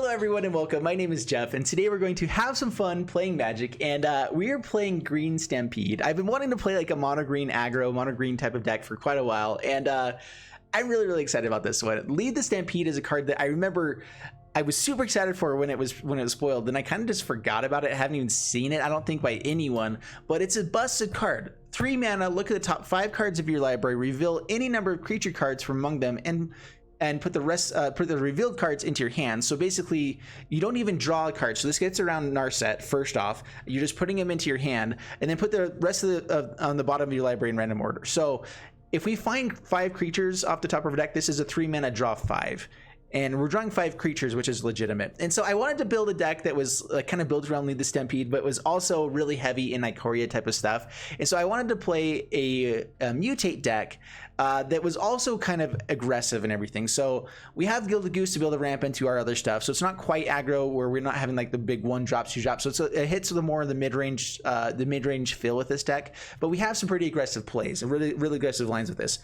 Hello everyone and welcome. My name is Jeff and today we're going to have some fun playing Magic, and we are playing Green Stampede. I've been wanting to play like a mono green aggro, mono green type of deck for quite a while, and I'm really excited about this one. Lead the Stampede is a card that I remember I was super excited for when it was spoiled, then I kind of just forgot about it. I haven't even seen it, I don't think, by anyone, but it's a busted card. 3 mana, look at the top 5 cards of your library, reveal any number of creature cards from among them, and put the rest, put the revealed cards into your hand. So basically, you don't even draw a card. So this gets around Narset. First off, you're just putting them into your hand, and then put the rest of the on the bottom of your library in random order. So if we find 5 creatures off the top of our deck, this is a 3 mana draw 5. And we're drawing 5 creatures, which is legitimate. And so I wanted to build a deck that was kind of built around Lead the Stampede, but was also really heavy in Ikoria type of stuff. And so I wanted to play a mutate deck that was also kind of aggressive and everything. So we have Gilded Goose to be able to ramp into our other stuff. So it's not quite aggro where we're not having like the big 1 drop, 2 drop. So it hits the more of the mid-range feel with this deck. But we have some pretty aggressive plays and really aggressive lines with this.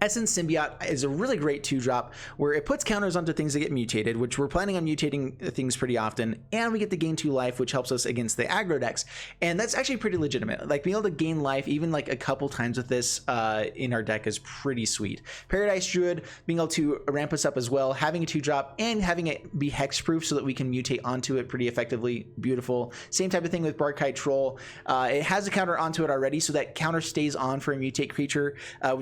Essence Symbiote is a really great 2-drop where it puts counters onto things that get mutated, which we're planning on mutating things pretty often, and we get to gain 2 life, which helps us against the aggro decks, and that's actually pretty legitimate. Like being able to gain life even like a couple times with this in our deck is pretty sweet. Paradise Druid being able to ramp us up as well, having a 2-drop and having it be hexproof so that we can mutate onto it pretty effectively. Beautiful. Same type of thing with Barkite Troll. It has a counter onto it already, so that counter stays on for a mutate creature.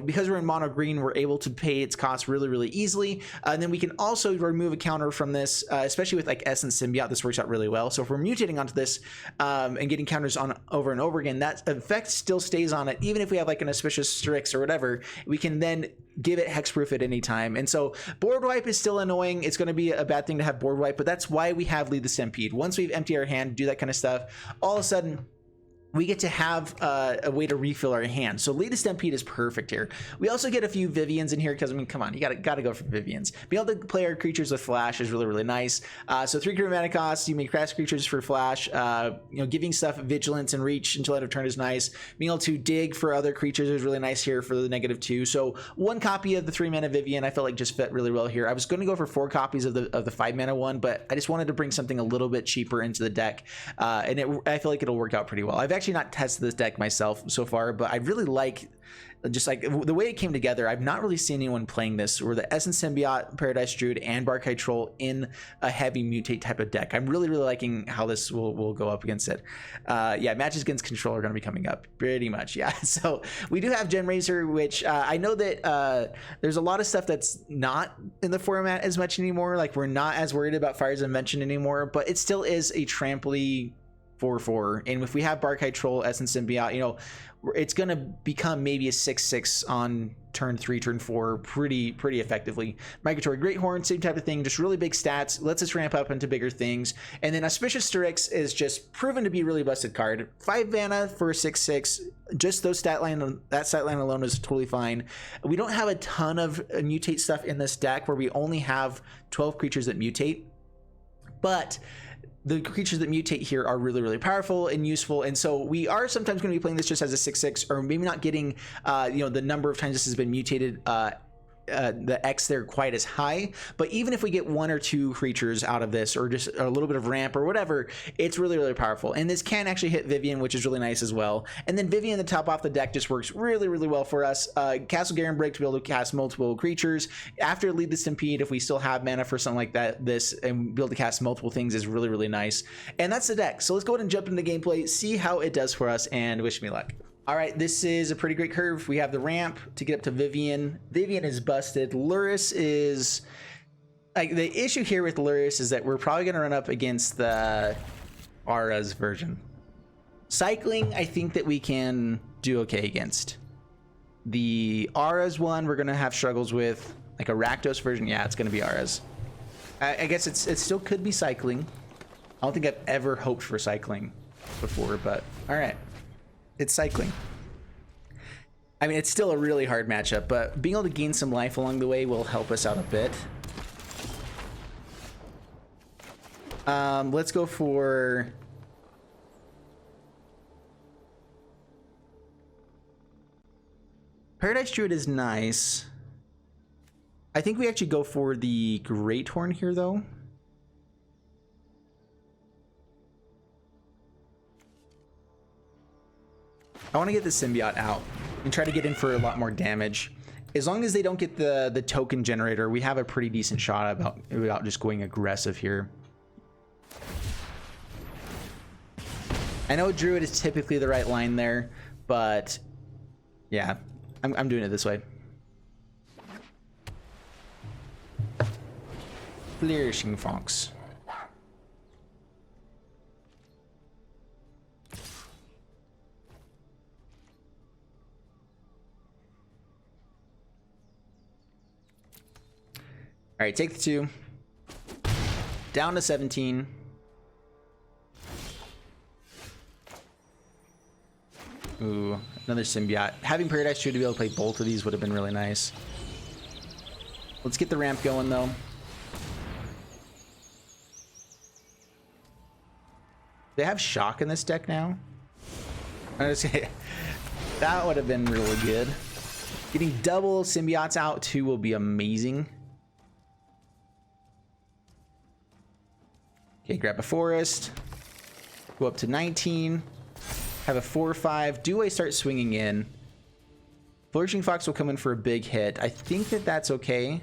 Because we're in mono green, we're able to pay its cost really easily, and then we can also remove a counter from this, especially with like Essence Symbiote. This works out really well. So if we're mutating onto this and getting counters on over and over again, that effect still stays on it. Even if we have like an Auspicious Strix or whatever, we can then give it hexproof at any time. And so board wipe is still annoying. It's going to be a bad thing to have board wipe, but that's why we have Lead the Stampede. Once we've emptied our hand, do that kind of stuff, all of a sudden we get to have a way to refill our hand. So Lead the Stampede is perfect here. We also get a few Vivians in here because, I mean, come on, you gotta go for Vivians. Being able to play our creatures with flash is really nice. So 3 mana costs, you may craft creatures for flash. You know, giving stuff vigilance and reach until end of turn is nice. Being able to dig for other creatures is really nice here for the -2. So 1 copy of the 3 mana Vivian I felt like just fit really well here. I was going to go for 4 copies of the 5 mana one, but I just wanted to bring something a little bit cheaper into the deck, and I feel like it'll work out pretty well. I've actually not tested this deck myself so far, but I really like just like the way it came together. I've not really seen anyone playing this where the Essence Symbiote, Paradise Druid, and Barkite Troll in a heavy mutate type of deck. I'm really liking how this will go up against it. Yeah, matches against control are going to be coming up pretty much. Yeah, so we do have Gem Razor, which I know that there's a lot of stuff that's not in the format as much anymore. Like we're not as worried about Fire's Invention anymore, but it still is a trampoline 4/4, and if we have Barkite Troll, Essence Symbiote, you know, it's gonna become maybe a 6/6 on turn 3, turn 4 pretty effectively. Migratory Greathorn, same type of thing, just really big stats, lets us ramp up into bigger things. And then Auspicious Strix is just proven to be a really busted card. 5 mana for a 6/6, just that stat line alone is totally fine. We don't have a ton of mutate stuff in this deck where we only have 12 creatures that mutate, but the creatures that mutate here are really powerful and useful, and so we are sometimes going to be playing this just as a 6/6, or maybe not getting you know, the number of times this has been mutated, the X there quite as high. But even if we get 1 or 2 creatures out of this, or just a little bit of ramp or whatever, it's really powerful. And this can actually hit Vivian, which is really nice as well. And then Vivian, the top off the deck, just works really well for us. Castle Garen Break to be able to cast multiple creatures. After Lead the Stampede, if we still have mana for something like that, this, and be able to cast multiple things is really nice. And that's the deck. So let's go ahead and jump into gameplay, see how it does for us, and wish me luck. All right, this is a pretty great curve. We have the ramp to get up to Vivian. Vivian is busted. Lurrus is, like, the issue here with Lurrus is that we're probably going to run up against the Aura's version. Cycling, I think that we can do okay against. The Aura's one we're going to have struggles with. Like a Rakdos version, yeah, it's going to be Aura's. I guess it still could be cycling. I don't think I've ever hoped for cycling before, but all right. It's cycling. I mean, it's still a really hard matchup, but being able to gain some life along the way will help us out a bit. Let's go for Paradise Druid is nice. I think we actually go for the Greathorn here, though. I want to get the symbiote out and try to get in for a lot more damage. As long as they don't get the token generator, we have a pretty decent shot about just going aggressive here. I know Druid is typically the right line there, but yeah, I'm doing it this way. Flourishing Fox. All right, take the 2. Down to 17. Ooh, another symbiote. Having Paradise Druid to be able to play both of these would have been really nice. Let's get the ramp going though. They have shock in this deck now. I'm just saying, that would have been really good. Getting double symbiotes out too will be amazing. Okay, grab a forest. Go up to 19. Have a 4/5. Do I start swinging in? Flourishing Fox will come in for a big hit. I think that that's okay.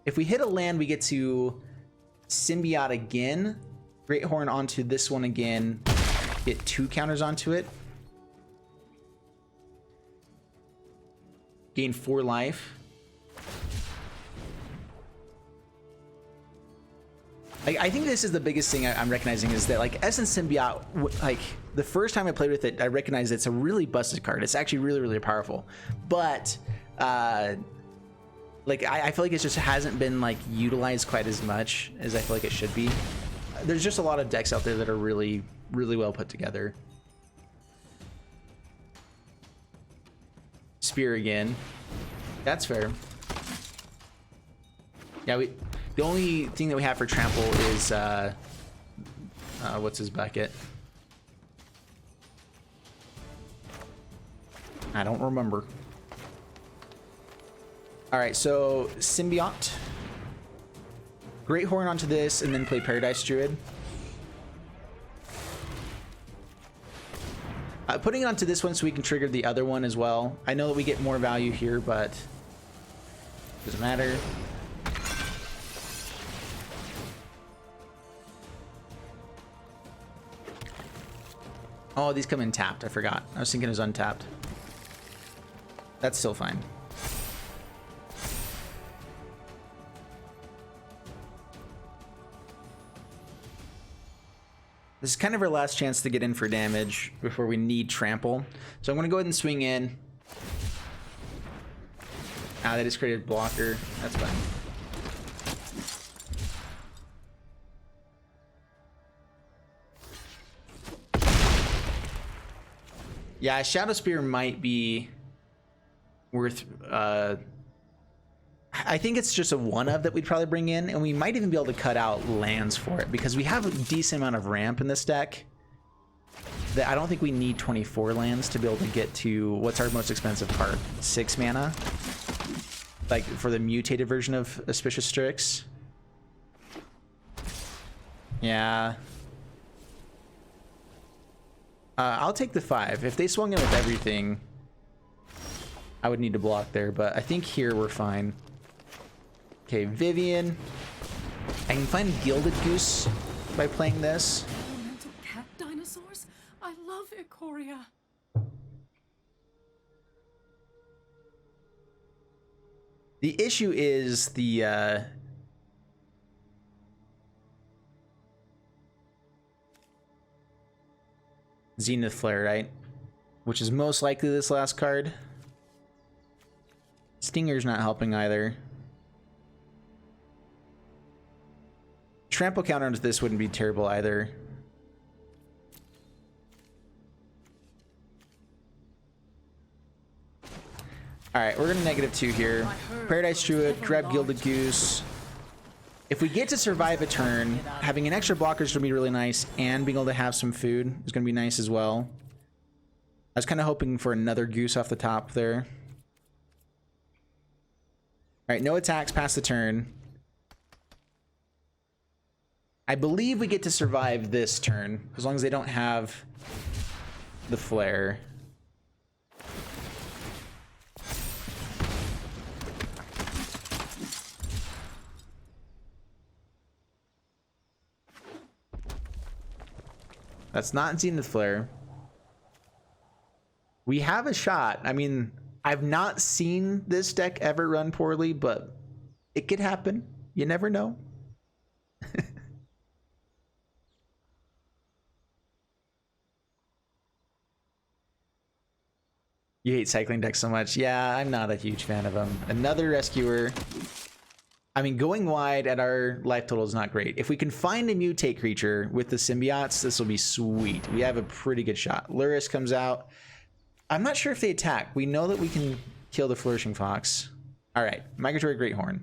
If we hit a land, we get to symbiote again. Great Horn onto this one again. Get 2 counters onto it. Gain 4 life. I think this is the biggest thing I'm recognizing is that like Essence Symbiote, like the first time I played with it, I recognized it's a really busted card. It's actually really, really powerful. But like I feel like it just hasn't been like utilized quite as much as I feel like it should be. There's just a lot of decks out there that are really, really well put together. Spear again. That's fair. Yeah, the only thing that we have for trample is what's his bucket? I don't remember. All right, so symbiote, Great Horn onto this, and then play Paradise Druid. Putting it onto this one so we can trigger the other one as well. I know that we get more value here, but doesn't matter. Oh, these come in tapped. I forgot. I was thinking it was untapped. That's still fine. This is kind of our last chance to get in for damage before we need trample. So I'm going to go ahead and swing in. Ah, they just created blocker. That's fine. Yeah, Shadow Spear might be worth... I think it's just a one-of that we'd probably bring in, and we might even be able to cut out lands for it, because we have a decent amount of ramp in this deck. That I don't think we need 24 lands to be able to get to... What's our most expensive card? 6 mana? Like, for the mutated version of Auspicious Strix? Yeah... I'll take the 5. If they swung in with everything, I would need to block there, but I think here we're fine. Okay, Vivian. I can find Gilded Goose by playing this. Mental cat dinosaurs? I love Ikoria. The issue is the Zenith Flare, right? Which is most likely this last card. Stinger's not helping either. Trample counter onto this wouldn't be terrible either. Alright, we're gonna -2 here. Paradise Druid, grab Gilded Goose. If we get to survive a turn, having an extra blocker is going to be really nice, and being able to have some food is going to be nice as well. I was kind of hoping for another goose off the top there. Alright, no attacks past the turn. I believe we get to survive this turn, as long as they don't have the flare. That's not Zenith Flare. We have a shot. I mean, I've not seen this deck ever run poorly, but it could happen. You never know. You hate cycling decks so much. Yeah, I'm not a huge fan of them. Another rescuer. I mean, going wide at our life total is not great. If we can find a mutate creature with the symbiotes, this will be sweet. We have a pretty good shot. Luris comes out. I'm not sure if they attack. We know that we can kill the Flourishing Fox. All right, Migratory Greathorn.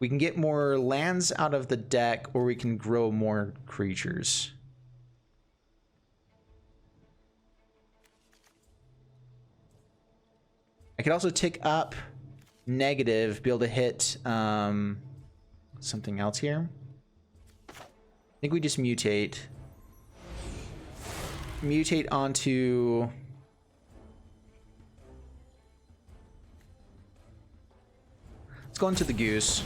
We can get more lands out of the deck, or we can grow more creatures. I could also tick up negative, be able to hit something else here. I think we just mutate. Mutate onto... Let's go into the Goose.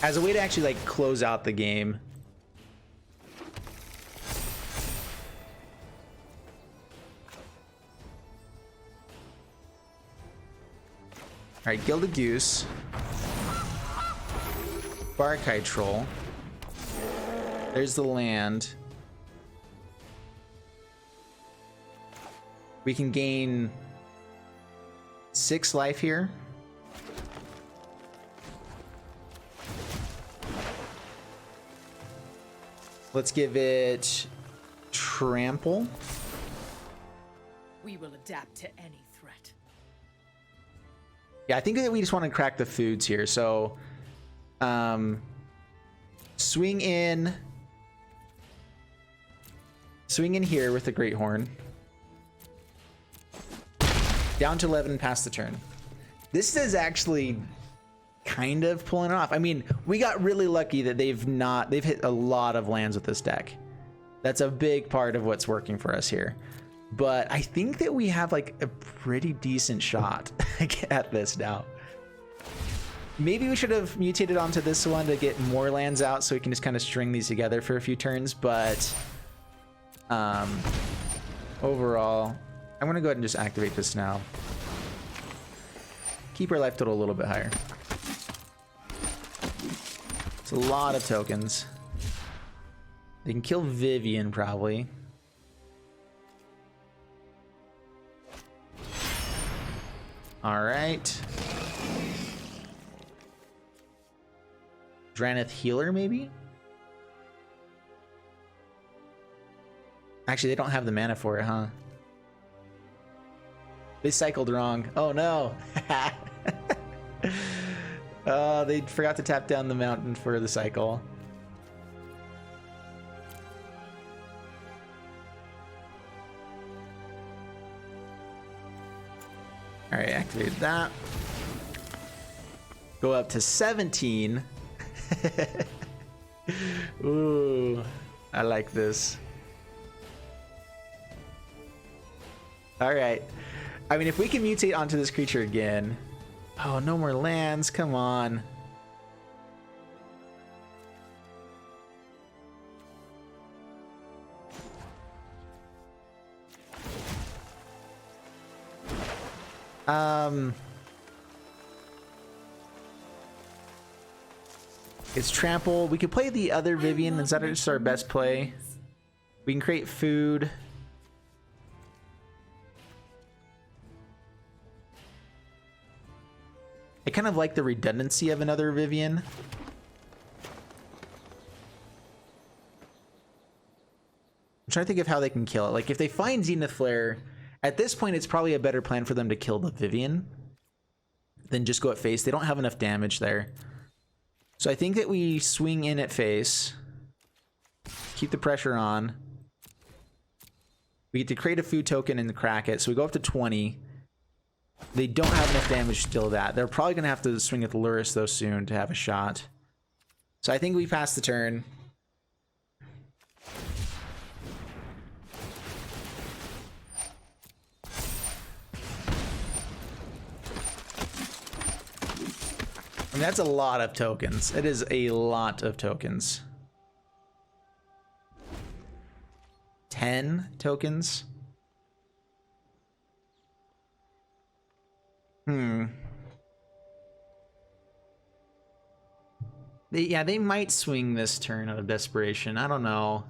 As a way to actually like close out the game. All right, Gilded Goose. Barkite Troll. There's the land. We can gain 6 life here. Let's give it Trample. We will adapt to any threat. Yeah, I think that we just want to crack the foods here. So, swing in here with the Greathorn. Down to 11 past the turn. This is actually kind of pulling it off. I mean, we got really lucky that they've hit a lot of lands with this deck. That's a big part of what's working for us here. But I think that we have like a pretty decent shot at this now. Maybe we should have mutated onto this one to get more lands out so we can just kind of string these together for a few turns. But overall, I'm going to go ahead and just activate this now. Keep our life total a little bit higher. It's a lot of tokens. They can kill Vivian probably. All right. Draneth Healer, maybe? Actually, they don't have the mana for it, huh? They cycled wrong. Oh, no. Oh, they forgot to tap down the mountain for the cycle. All right, activated that. Go up to 17. Ooh, I like this. All right. I mean, if we can mutate onto this creature again. Oh, no more lands. Come on. It's Trample. We could play the other Vivian. Is that just our best play? We can create food. I kind of like the redundancy of another Vivian. I'm trying to think of how they can kill it. Like if they find Zenith Flare, at this point it's probably a better plan for them to kill the Vivian than just go at face. They don't have enough damage there. So I think that we swing in at face. Keep the pressure on. We get to create a food token and crack it. So we go up to 20. They don't have enough damage to kill that. They're probably going to have to swing at the Luris though soon to have a shot. So I think we pass the turn. I mean, that's a lot of tokens. It is a lot of tokens. 10 tokens. They might swing this turn out of desperation. I don't know.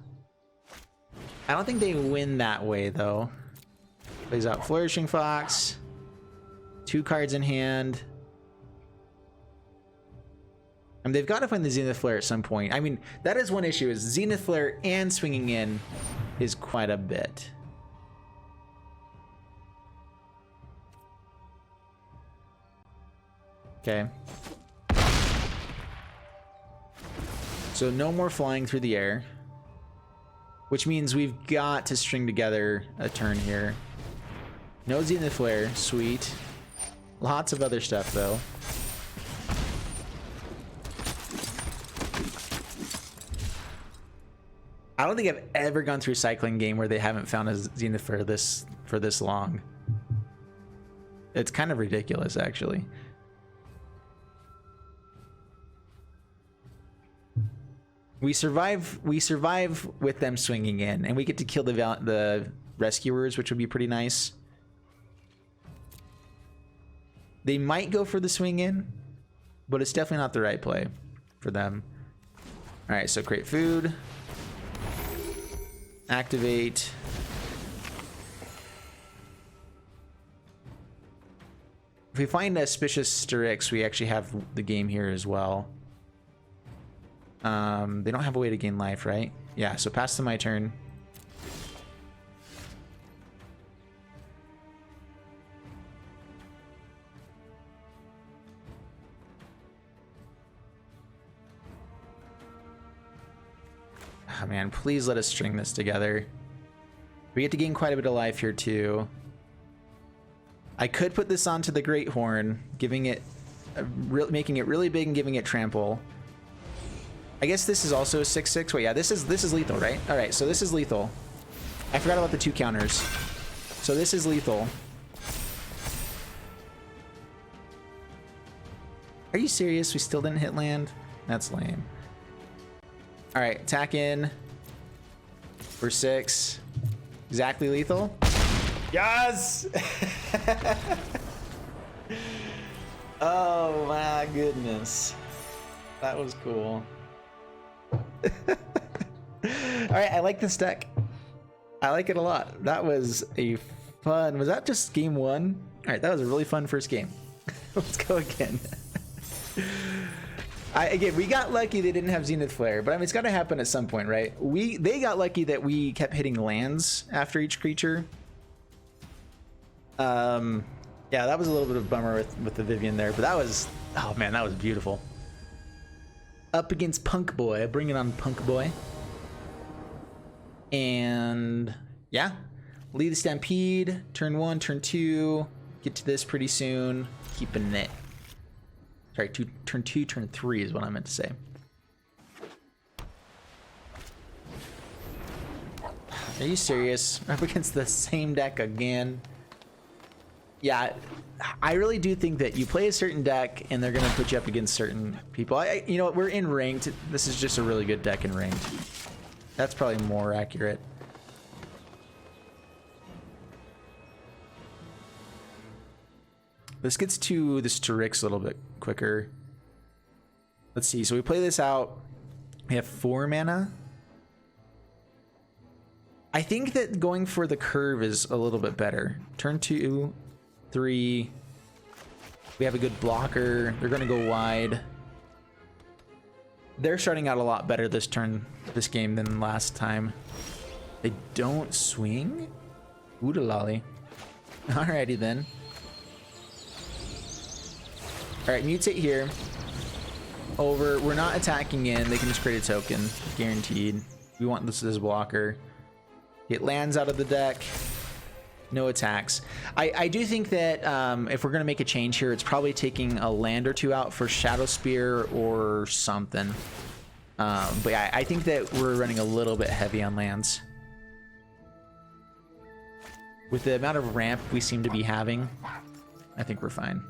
I don't think they win that way, though. Plays out Flourishing Fox. 2 cards in hand. And they've got to find the Zenith Flare at some point. I mean, that is one issue, is Zenith Flare and swinging in is quite a bit. Okay. So no more flying through the air, which means we've got to string together a turn here. No Zenith Flare, sweet. Lots of other stuff though. I don't think I've ever gone through a cycling game where they haven't found a Zenith Flare for this long. It's kind of ridiculous, actually. We survive with them swinging in, and we get to kill the rescuers, which would be pretty nice. They might go for the swing in, but it's definitely not the right play for them. All right, so create food. Activate. If we find Auspicious Styx, we actually have the game here as well. They don't have a way to gain life, right? Yeah, so pass to my turn. Oh, man, please let us string this together. We get to gain quite a bit of life here too. I could put this onto the Great Horn, giving it, making it really big and giving it trample. I guess this is also a 6/6. Wait, yeah, this is lethal, right? All right, so this is lethal. I forgot about the 2 counters. So this is lethal. Are you serious? We still didn't hit land? That's lame. All right, attack in for 6. Exactly lethal. Yes! Oh my goodness. That was cool. All right, I like this deck. I like it a lot. That was a fun. Was that just game 1? All right, that was a really fun first game. Let's go again. Again, we got lucky they didn't have Zenith Flare, but I mean, it's got to happen at some point, right? They got lucky that we kept hitting lands after each creature. Yeah, that was a little bit of a bummer with the Vivian there, but that was, oh man, that was beautiful. Up against Punk Boy, bring it on Punk Boy. And yeah, lead the Stampede, turn 1, turn 2, get to this pretty soon, keeping it. Sorry, turn 2, turn 3 is what I meant to say. Are you serious? Up against the same deck again? Yeah, I really do think that you play a certain deck and they're going to put you up against certain people. You know what? We're in ranked. This is just a really good deck in ranked. That's probably more accurate. This gets to the Styx a little bit quicker. Let's see. So we play this out. We have 4 mana. I think that going for the curve is a little bit better. Turn 2, 3. We have a good blocker. They're going to go wide. They're starting out a lot better this game than last time. They don't swing? Oodalolly. Alrighty then. Alright, mutate here. Over. We're not attacking in. They can just create a token. Guaranteed. We want this as a blocker. It lands out of the deck. No attacks. I do think that if we're going to make a change here, it's probably taking a land or 2 out for Shadow Spear or something. But yeah, I think that we're running a little bit heavy on lands. With the amount of ramp we seem to be having, I think we're fine.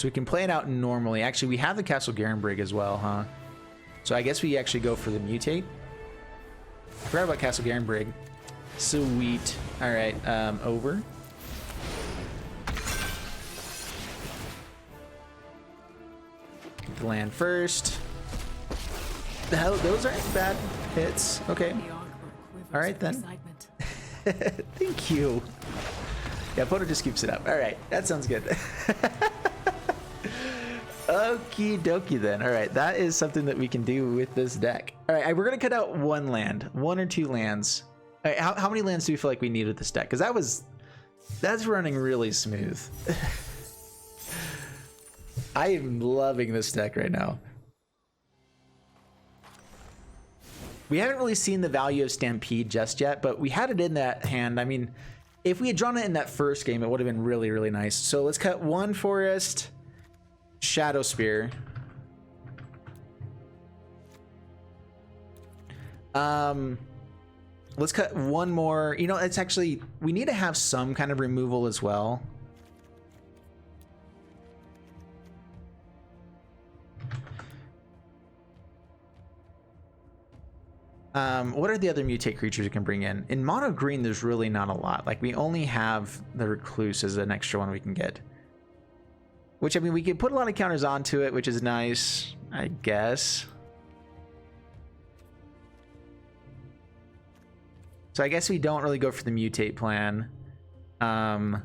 So we can play it out normally. Actually, we have the Castle Garenbrig as well, huh? So I guess we actually go for the mutate. I forgot about Castle Garenbrig. Sweet. All right, over. Land first. The hell, those aren't bad hits. Okay. All right then. Thank you. Yeah, Poto just keeps it up. All right, that sounds good. Okie dokie then. All right, that is something that we can do with this deck. All right, we're gonna cut out one land, 1 or 2 lands. All right, how many lands do we feel like we need with this deck? Because that's running really smooth. I am loving this deck right now. We haven't really seen the value of Stampede just yet, but we had it in that hand. I mean, if we had drawn it in that first game, it would have been really, really nice. So let's cut 1 forest, Shadow Spear. Let's cut 1 more. You know, it's actually, we need to have some kind of removal as well. What are the other mutate creatures we can bring in? In mono green, there's really not a lot. Like, we only have the Recluse as an extra one we can get. Which, I mean, we can put a lot of counters onto it, which is nice, I guess. So I guess we don't really go for the mutate plan. Like,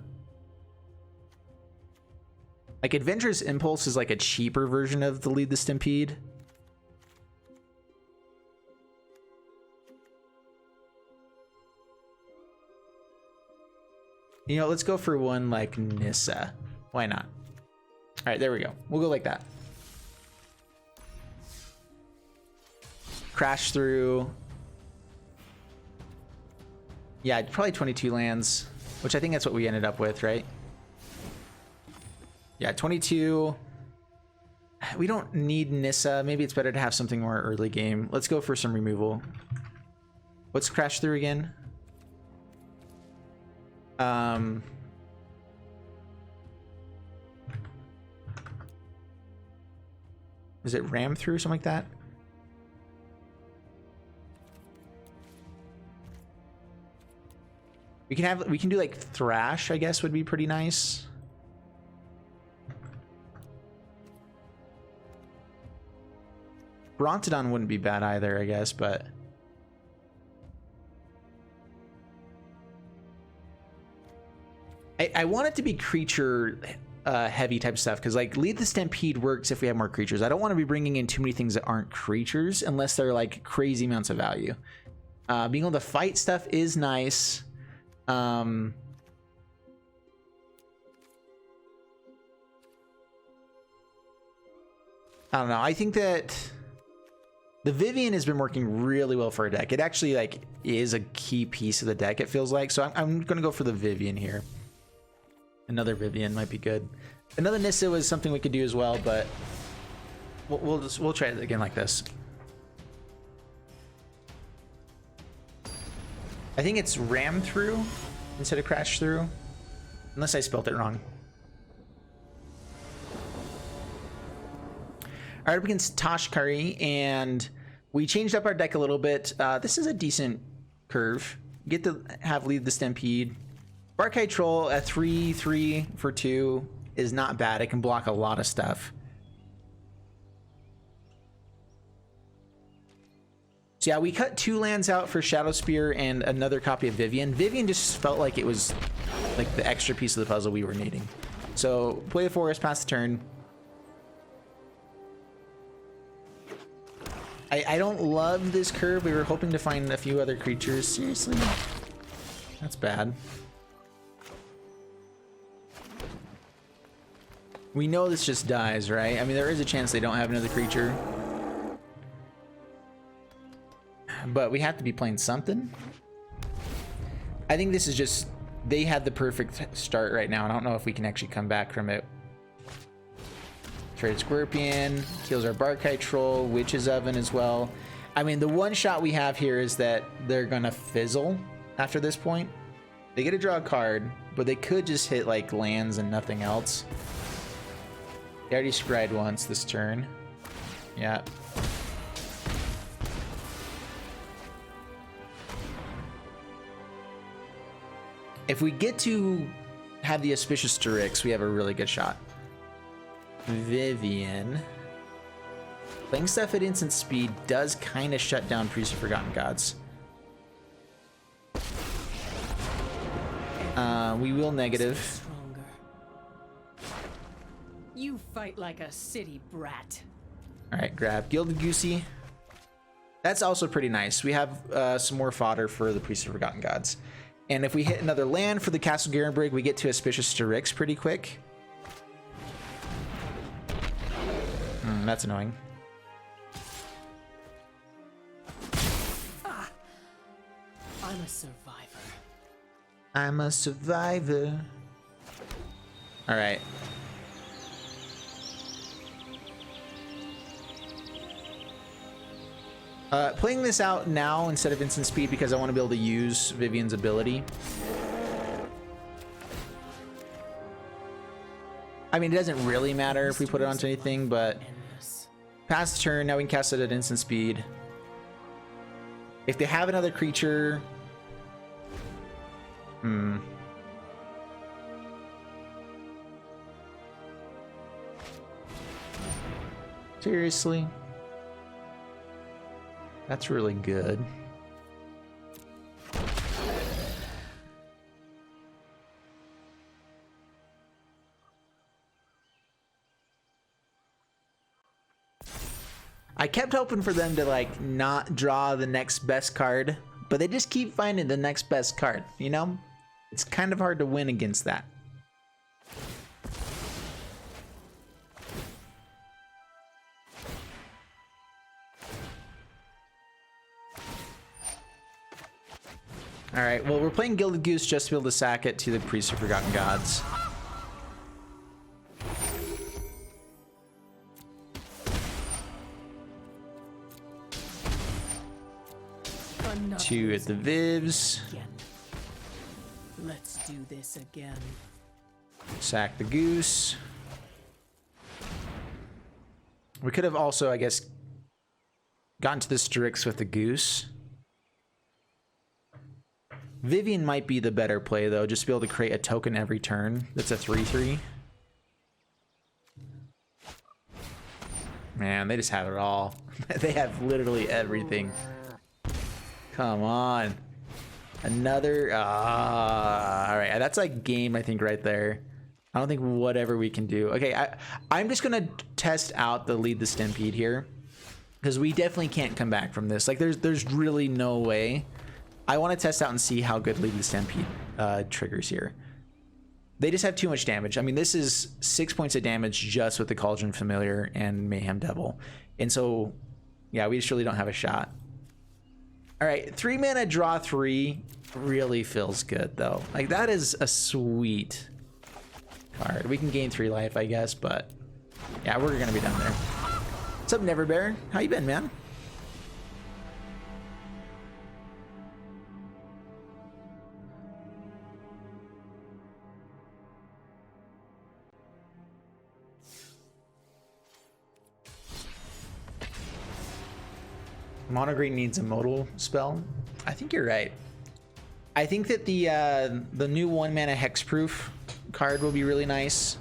Adventurous Impulse is like a cheaper version of the Lead the Stampede. You know, let's go for one like Nissa. Why not? All right, there we go. We'll go like that. Crash through. Yeah, probably 22 lands, which I think that's what we ended up with, right? Yeah, 22. We don't need Nissa. Maybe it's better to have something more early game. Let's go for some removal. What's crash through again? Is it ram through, something like that? We can do like thrash, I guess would be pretty nice. Brontodon wouldn't be bad either, I guess, but I want it to be creature heavy type stuff, because like Lead the Stampede works if we have more creatures. I don't want to be bringing in too many things that aren't creatures unless they're like crazy amounts of value. Being able to fight stuff is nice. I don't know. I think that the Vivian has been working really well for our deck. It actually like is a key piece of the deck, it feels like. So I'm going to go for the Vivian here. Another Vivian might be good. Another Nissa was something we could do as well, but we'll try it again like this. I think it's ram through instead of crash through, unless I spelled it wrong. All right, up against Toshkari, and we changed up our deck a little bit. This is a decent curve. You get to have Lead the Stampede. Barkite Troll at 3/3 for 2 is not bad. It can block a lot of stuff. So yeah, we cut 2 lands out for Shadow Spear and another copy of Vivian. Vivian just felt like it was like the extra piece of the puzzle we were needing. So play the forest, pass the turn. I don't love this curve. We were hoping to find a few other creatures. Seriously? That's bad. We know this just dies, right? I mean, there is a chance they don't have another creature. But we have to be playing something. I think this is just... They had the perfect start right now. I don't know if we can actually come back from it. Trade Scorpion, kills our Barkite Troll, Witch's Oven as well. I mean, the one shot we have here is that they're gonna fizzle after this point. They get to draw a card, but they could just hit like lands and nothing else. They already scryed once this turn. Yeah. If we get to have the Auspicious Strix, we have a really good shot. Vivian. Playing stuff at instant speed does kind of shut down Priest of Forgotten Gods. We will negative. Stronger. You fight like a city brat. All right, grab Gilded Goosey. That's also pretty nice. We have some more fodder for the Priest of Forgotten Gods. And if we hit another land for the Castle Garenbrig, we get to Auspicious Strix pretty quick. That's annoying. I'm a survivor. I'm a survivor. All right. Playing this out now instead of instant speed because I want to be able to use Vivian's ability. I mean, it doesn't really matter if we put it onto anything, but pass the turn, now we can cast it at instant speed. If they have another creature... Seriously? That's really good. I kept hoping for them to like not draw the next best card, but they just keep finding the next best card, you know? It's kind of hard to win against that. All right, well, we're playing Gilded Goose just to be able to sack it to the Priest of Forgotten Gods. Two at the Vivs. Let's do this again. Sack the Goose. We could have also, I guess, gotten to the Strix with the Goose. Vivian might be the better play, though, just to be able to create a token every turn. That's a 3/3. Man, they just have it all. They have literally everything. Come on. Another... all right, that's like game, I think, right there. I don't think whatever we can do. Okay, I'm just going to test out the Lead the Stampede here. Because we definitely can't come back from this. Like, there's really no way. I want to test out and see how good Lead the Stampede triggers here. They just have too much damage. I mean, this is 6 points of damage just with the Cauldron Familiar and Mayhem Devil. And so, yeah, we just really don't have a shot. All right, 3 mana, draw 3 really feels good, though. Like, that is a sweet card. We can gain 3 life, I guess, but yeah, we're going to be done there. What's up, Neverbear? How you been, man? Mono green needs a modal spell. I think you're right. I think that the new 1 mana hexproof card will be really nice.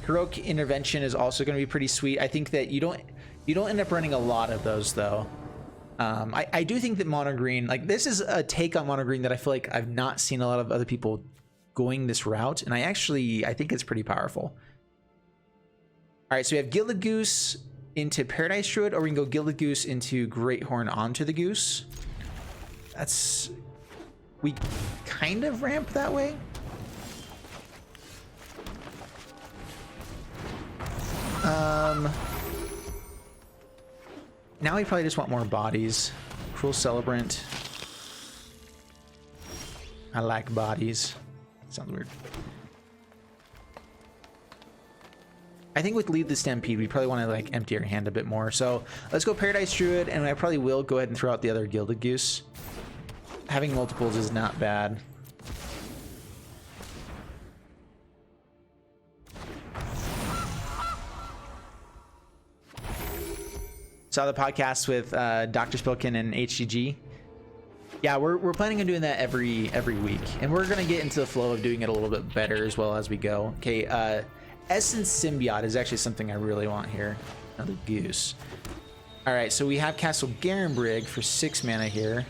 Heroic Intervention is also going to be pretty sweet. I think that you don't end up running a lot of those, though. I do think that mono green, like, this is a take on mono green that I feel like I've not seen a lot of other people going this route, and I think it's pretty powerful. All right, so we have Gilded Goose into Paradise Druid, or we can go Gilded Goose into Great Horn onto the Goose. We kind of ramp that way. Now we probably just want more bodies. Cruel Celebrant. I like bodies. Sounds weird. I think with Lead the Stampede, we probably want to like empty our hand a bit more. So let's go Paradise Druid, and I probably will go ahead and throw out the other Gilded Goose. Having multiples is not bad. saw the podcast with Dr. Spilkin and HGG. Yeah, we're planning on doing that every week, and we're gonna get into the flow of doing it a little bit better as well as we go. Okay, Essence Symbiote is actually something I really want here. Another goose. All right, so we have Castle Garenbrig for 6 mana here.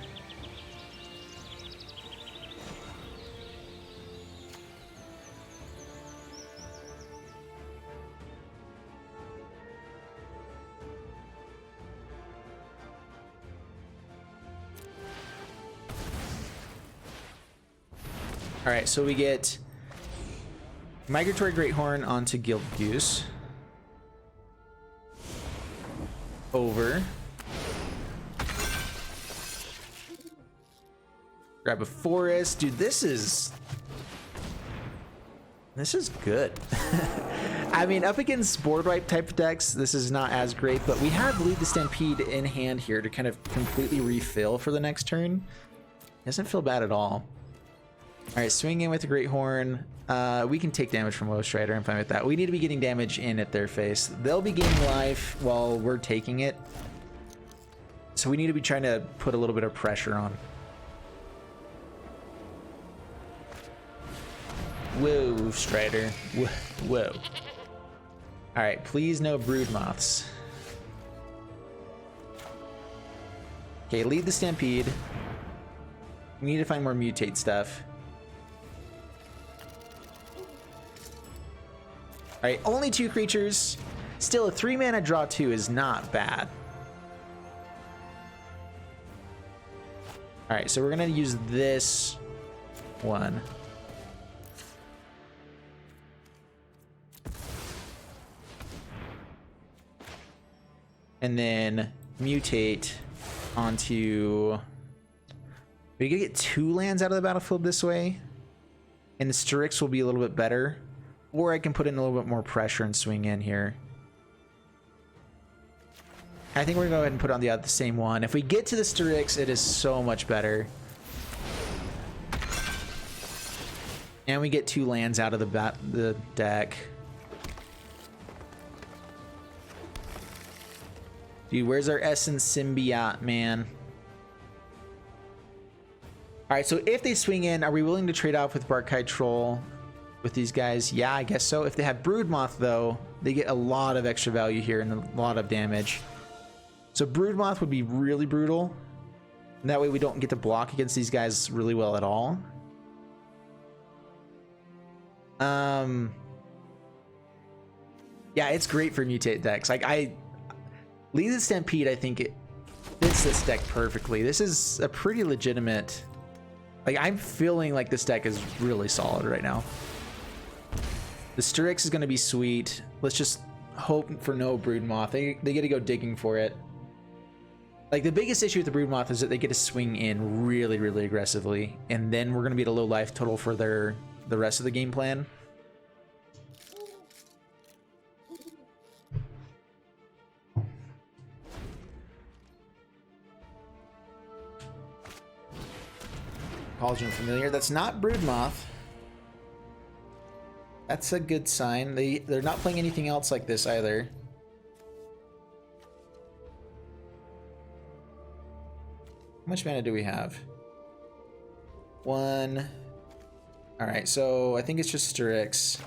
All right, so we get Migratory Greathorn onto Guild Goose. Over. Grab a forest. Dude, this is good. I mean, up against board wipe type decks, this is not as great, but we have Lead the Stampede in hand here to kind of completely refill for the next turn. Doesn't feel bad at all. All right, swing in with the Greathorn. We can take damage from Woe Strider. I'm fine with that. We need to be getting damage in at their face. They'll be gaining life while we're taking it. So we need to be trying to put a little bit of pressure on. Whoa, Strider. Whoa. All right, please no Brood Moths. Okay, Lead the Stampede. We need to find more mutate stuff. All right, only 2 creatures. Still, a 3 mana draw 2 is not bad. All right, so we're gonna use this one. And then mutate onto... We can get 2 lands out of the battlefield this way. And the Strix will be a little bit better. Or I can put in a little bit more pressure and swing in here. I think we're gonna go ahead and put on the same one. If we get to the Strix, it is so much better. And we get 2 lands out of the deck. Dude, where's our Essence Symbiote, man? All right, so if they swing in, are we willing to trade off with Barkhide Troll with these guys? Yeah, I guess so. If they have Broodmoth, though, they get a lot of extra value here and a lot of damage. So Broodmoth would be really brutal. And that way we don't get to block against these guys really well at all. Yeah, it's great for mutate decks. Like, Lead the Stampede, I think it fits this deck perfectly. This is a pretty legitimate... Like, I'm feeling like this deck is really solid right now. The Strix is going to be sweet. Let's just hope for no Broodmoth. They get to go digging for it. Like, the biggest issue with the Broodmoth is that they get to swing in really, really aggressively. And then we're going to be at a low life total for the rest of the game plan. Cauldron Familiar. That's not Broodmoth. That's a good sign. They're not playing anything else like this either. How much mana do we have? 1. All right, so I think it's just Strix.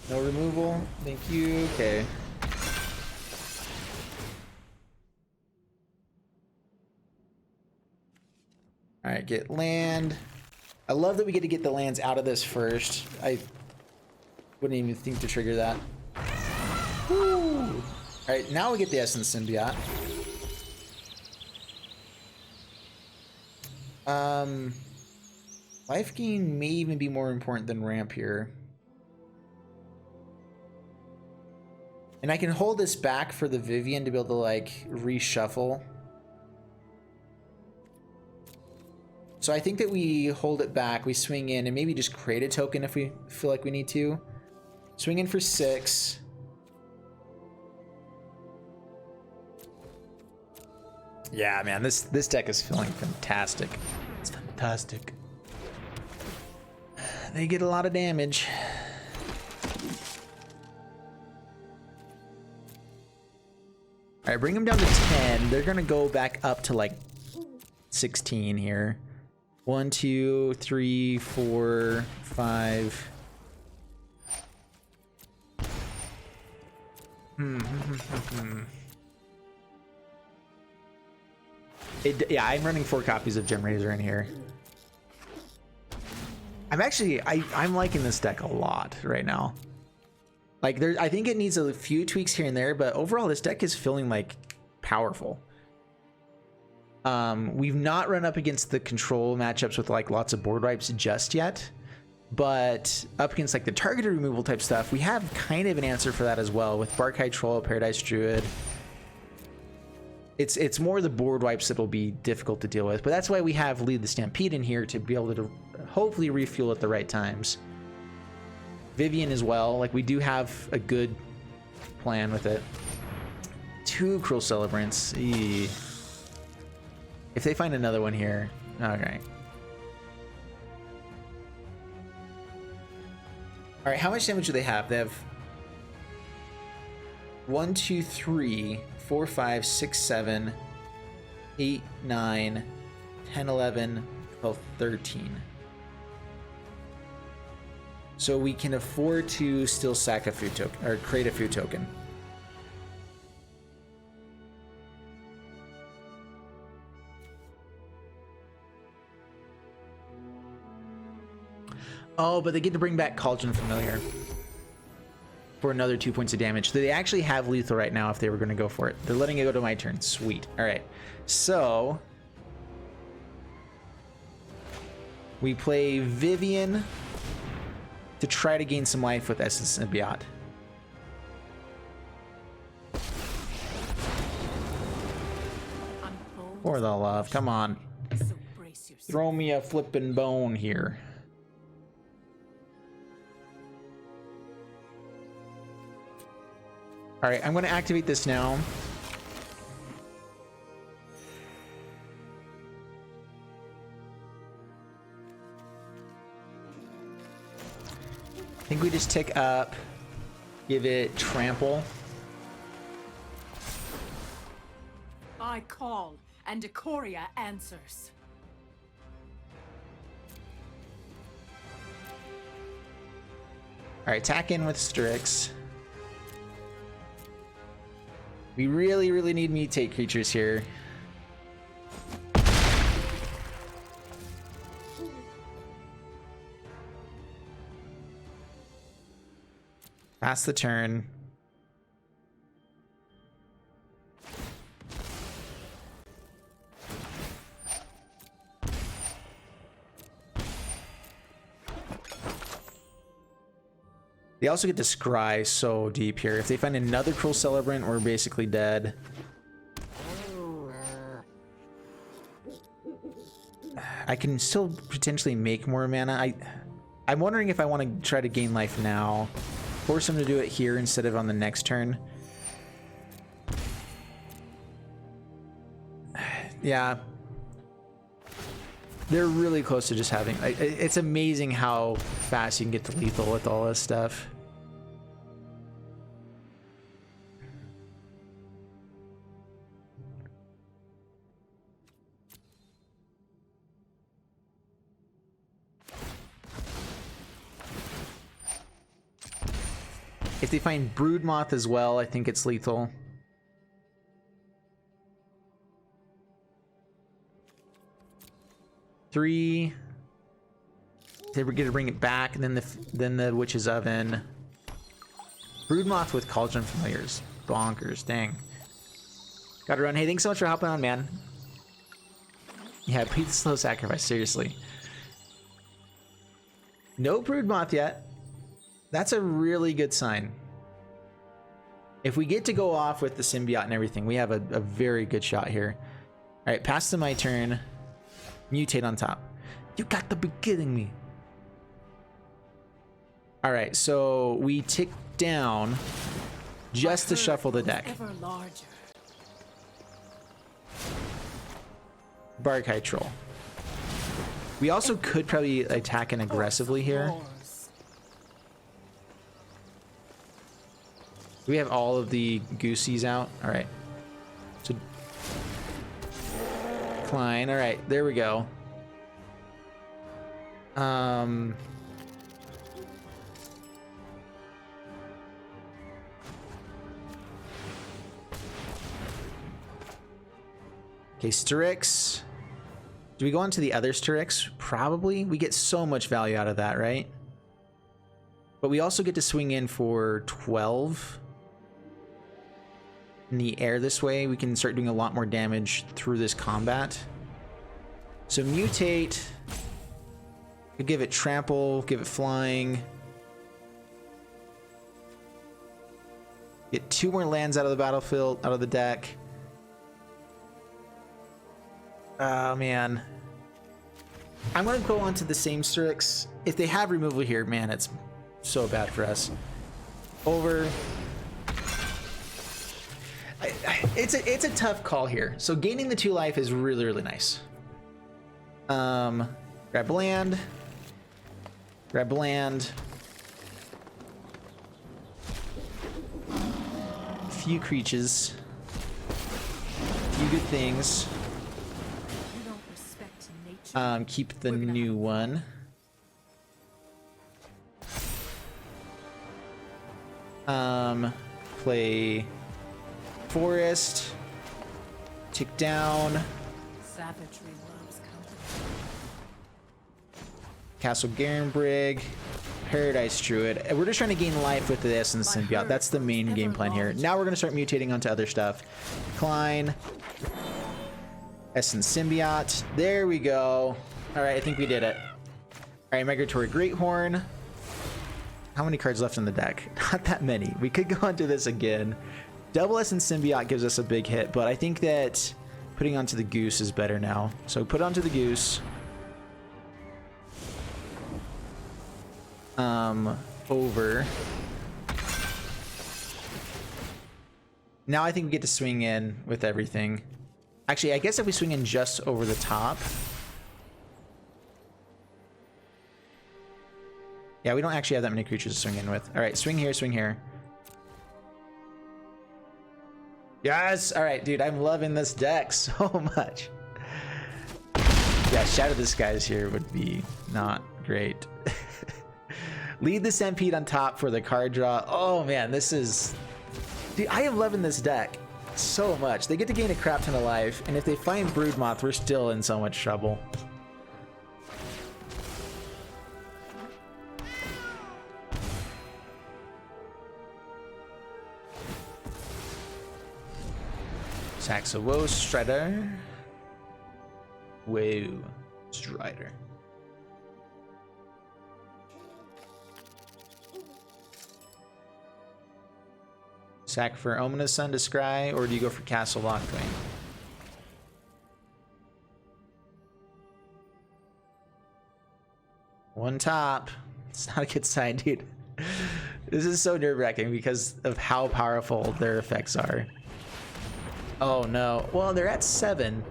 No removal. Thank you. Okay. All right, get land. I love that we get to get the lands out of this first. I wouldn't even think to trigger that. Woo. All right, now we get the Essence Symbiote. Life gain may even be more important than ramp here. And I can hold this back for the Vivian to be able to, like, reshuffle. So I think that we hold it back, we swing in, and maybe just create a token if we feel like we need to. Swing in for 6. Yeah, man, this deck is feeling fantastic. It's fantastic. They get a lot of damage. All right, bring them down to 10. They're gonna go back up to like 16 here. 1, 2, 3, 4, 5. Yeah, I'm running 4 copies of Gem Razor in here. I'm liking this deck a lot right now. Like I think it needs a few tweaks here and there, but overall this deck is feeling like powerful. We've not run up against the control matchups with like lots of board wipes just yet, but up against like the targeted removal type stuff, we have kind of an answer for that as well with Barkhide Troll, Paradise Druid. It's more the board wipes that'll be difficult to deal with, but that's why we have Lead the Stampede in here to be able to hopefully refuel at the right times. Vivian as well, like we do have a good plan with it. 2 Cruel Celebrants. Eee. If they find another one here, okay. All right, how much damage do they have? They have 1, 2, 3, 4, 5, 6, 7, 8, 9, 10, 11, 12, 13. So we can afford to still sack a food token or create a food token. Oh, but they get to bring back Cauldron Familiar for another 2 points of damage. So they actually have lethal right now if they were going to go for it. They're letting it go to my turn. Sweet. All right. So we play Vivian to try to gain some life with Essence and Biot. For the love, come on. So brace yourself. Throw me a flippin' bone here. All right, I'm going to activate this now. I think we just tick up, give it trample. I call, and Ikoria answers. All right, attack in with Strix. We really, really need mutate creatures here. Pass the turn. They also get to scry so deep here. If they find another Cruel Celebrant, we're basically dead. I can still potentially make more mana. I'm wondering if I want to try to gain life now. Force them to do it here instead of on the next turn. Yeah. They're really close to just having... It's amazing how fast you can get to lethal with all this stuff. If they find Broodmoth as well, I think it's lethal. Three. They were gonna bring it back, and then the Witch's Oven. Broodmoth with Cauldron Familiars. Bonkers, dang. Gotta run. Hey, thanks so much for hopping on, man. Yeah, beat the slow sacrifice, seriously. No Broodmoth yet. That's a really good sign. If we get to go off with the symbiote and everything, we have a very good shot here. All right, pass to my turn. Mutate on top. You got to be kidding me. All right, so we tick down just to shuffle the deck. Ever larger. Barkai Troll. We also could probably attack in aggressively here. Do we have all of the goosies out? All right. So Klein. All right, there we go. Okay, Strix. Do we go on to the other Strix? Probably. We get so much value out of that, right? But we also get to swing in for 12 in the air this way. We can start doing a lot more damage through this combat. So mutate. Could give it trample, give it flying. Get 2 more lands out of the battlefield, out of the deck. Oh man. I'm gonna go on to the same Strix. If they have removal here, man, it's so bad for us. Over. It's a tough call here. So gaining the 2 life is really, really nice. Grab land. Grab land. A few creatures. A few good things. Keep the new one. Play forest. Tick down. Savagery loves company. Castle Garenbrig. Paradise Druid. We're just trying to gain life with the Essence Symbiote. That's the main game plan here. Now we're going to start mutating onto other stuff. Klein. Essence Symbiote. There we go. Alright, I think we did it. Alright, Migratory Greathorn. How many cards left in the deck? Not that many. We could go onto this again. Double Essence Symbiote gives us a big hit, but I think that putting onto the Goose is better now. So put onto the Goose. Over. Now I think we get to swing in with everything. Actually, I guess if we swing in just over the top. Yeah, we don't actually have that many creatures to swing in with. All right, swing here, swing here. Yes! All right, dude, I'm loving this deck so much. Yeah, Shadow the Skies here would be not great. Lead the Stampede on top for the card draw. Oh, man, this is... Dude, I am loving this deck so much. They get to gain a crap ton of life, and if they find Broodmoth, we're still in so much trouble. Saxo Strider. Whoa, Strider. Sack for Ominous Sun to scry, or do you go for Castle Lockthwain? One top. It's not a good sign, dude. This is so nerve-wracking because of how powerful their effects are. Oh no. Well, they're at 7.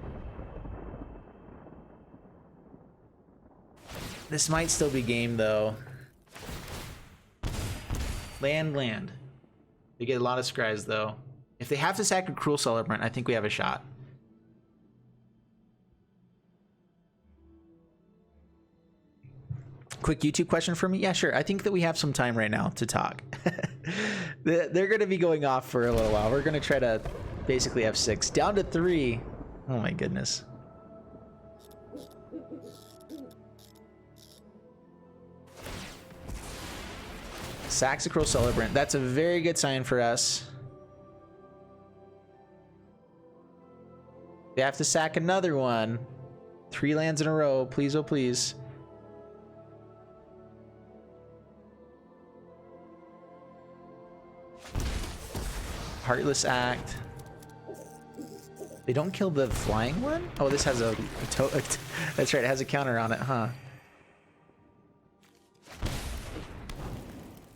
This might still be game though. Land. They get a lot of scries though. If they have to sack a Cruel Celebrant, I think we have a shot. Quick YouTube question for me? Yeah, sure. I think that we have some time right now to talk. They're going to be going off for a little while. We're going to try to basically have 6. Down to 3. Oh my goodness. Saxacral Celebrant. That's a very good sign for us. They have to sack another one. 3 lands in a row. Please, oh please. Heartless Act. They don't kill the flying one? Oh, this has a that's right, it has a counter on it, huh?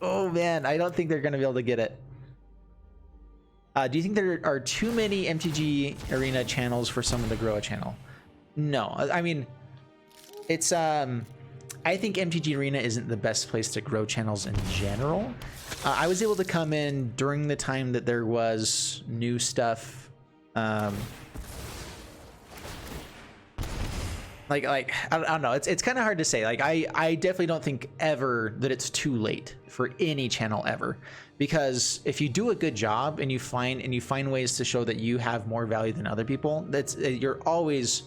Oh man, I don't think they're gonna be able to get it. Do you think there are too many MTG Arena channels for someone to grow a channel? No, I mean, it's I think MTG Arena isn't the best place to grow channels in general. I was able to come in during the time that there was new stuff. Like I don't know. It's kind of hard to say. Like I definitely don't think ever that it's too late for any channel ever, because if you do a good job and you find ways to show that you have more value than other people, you're always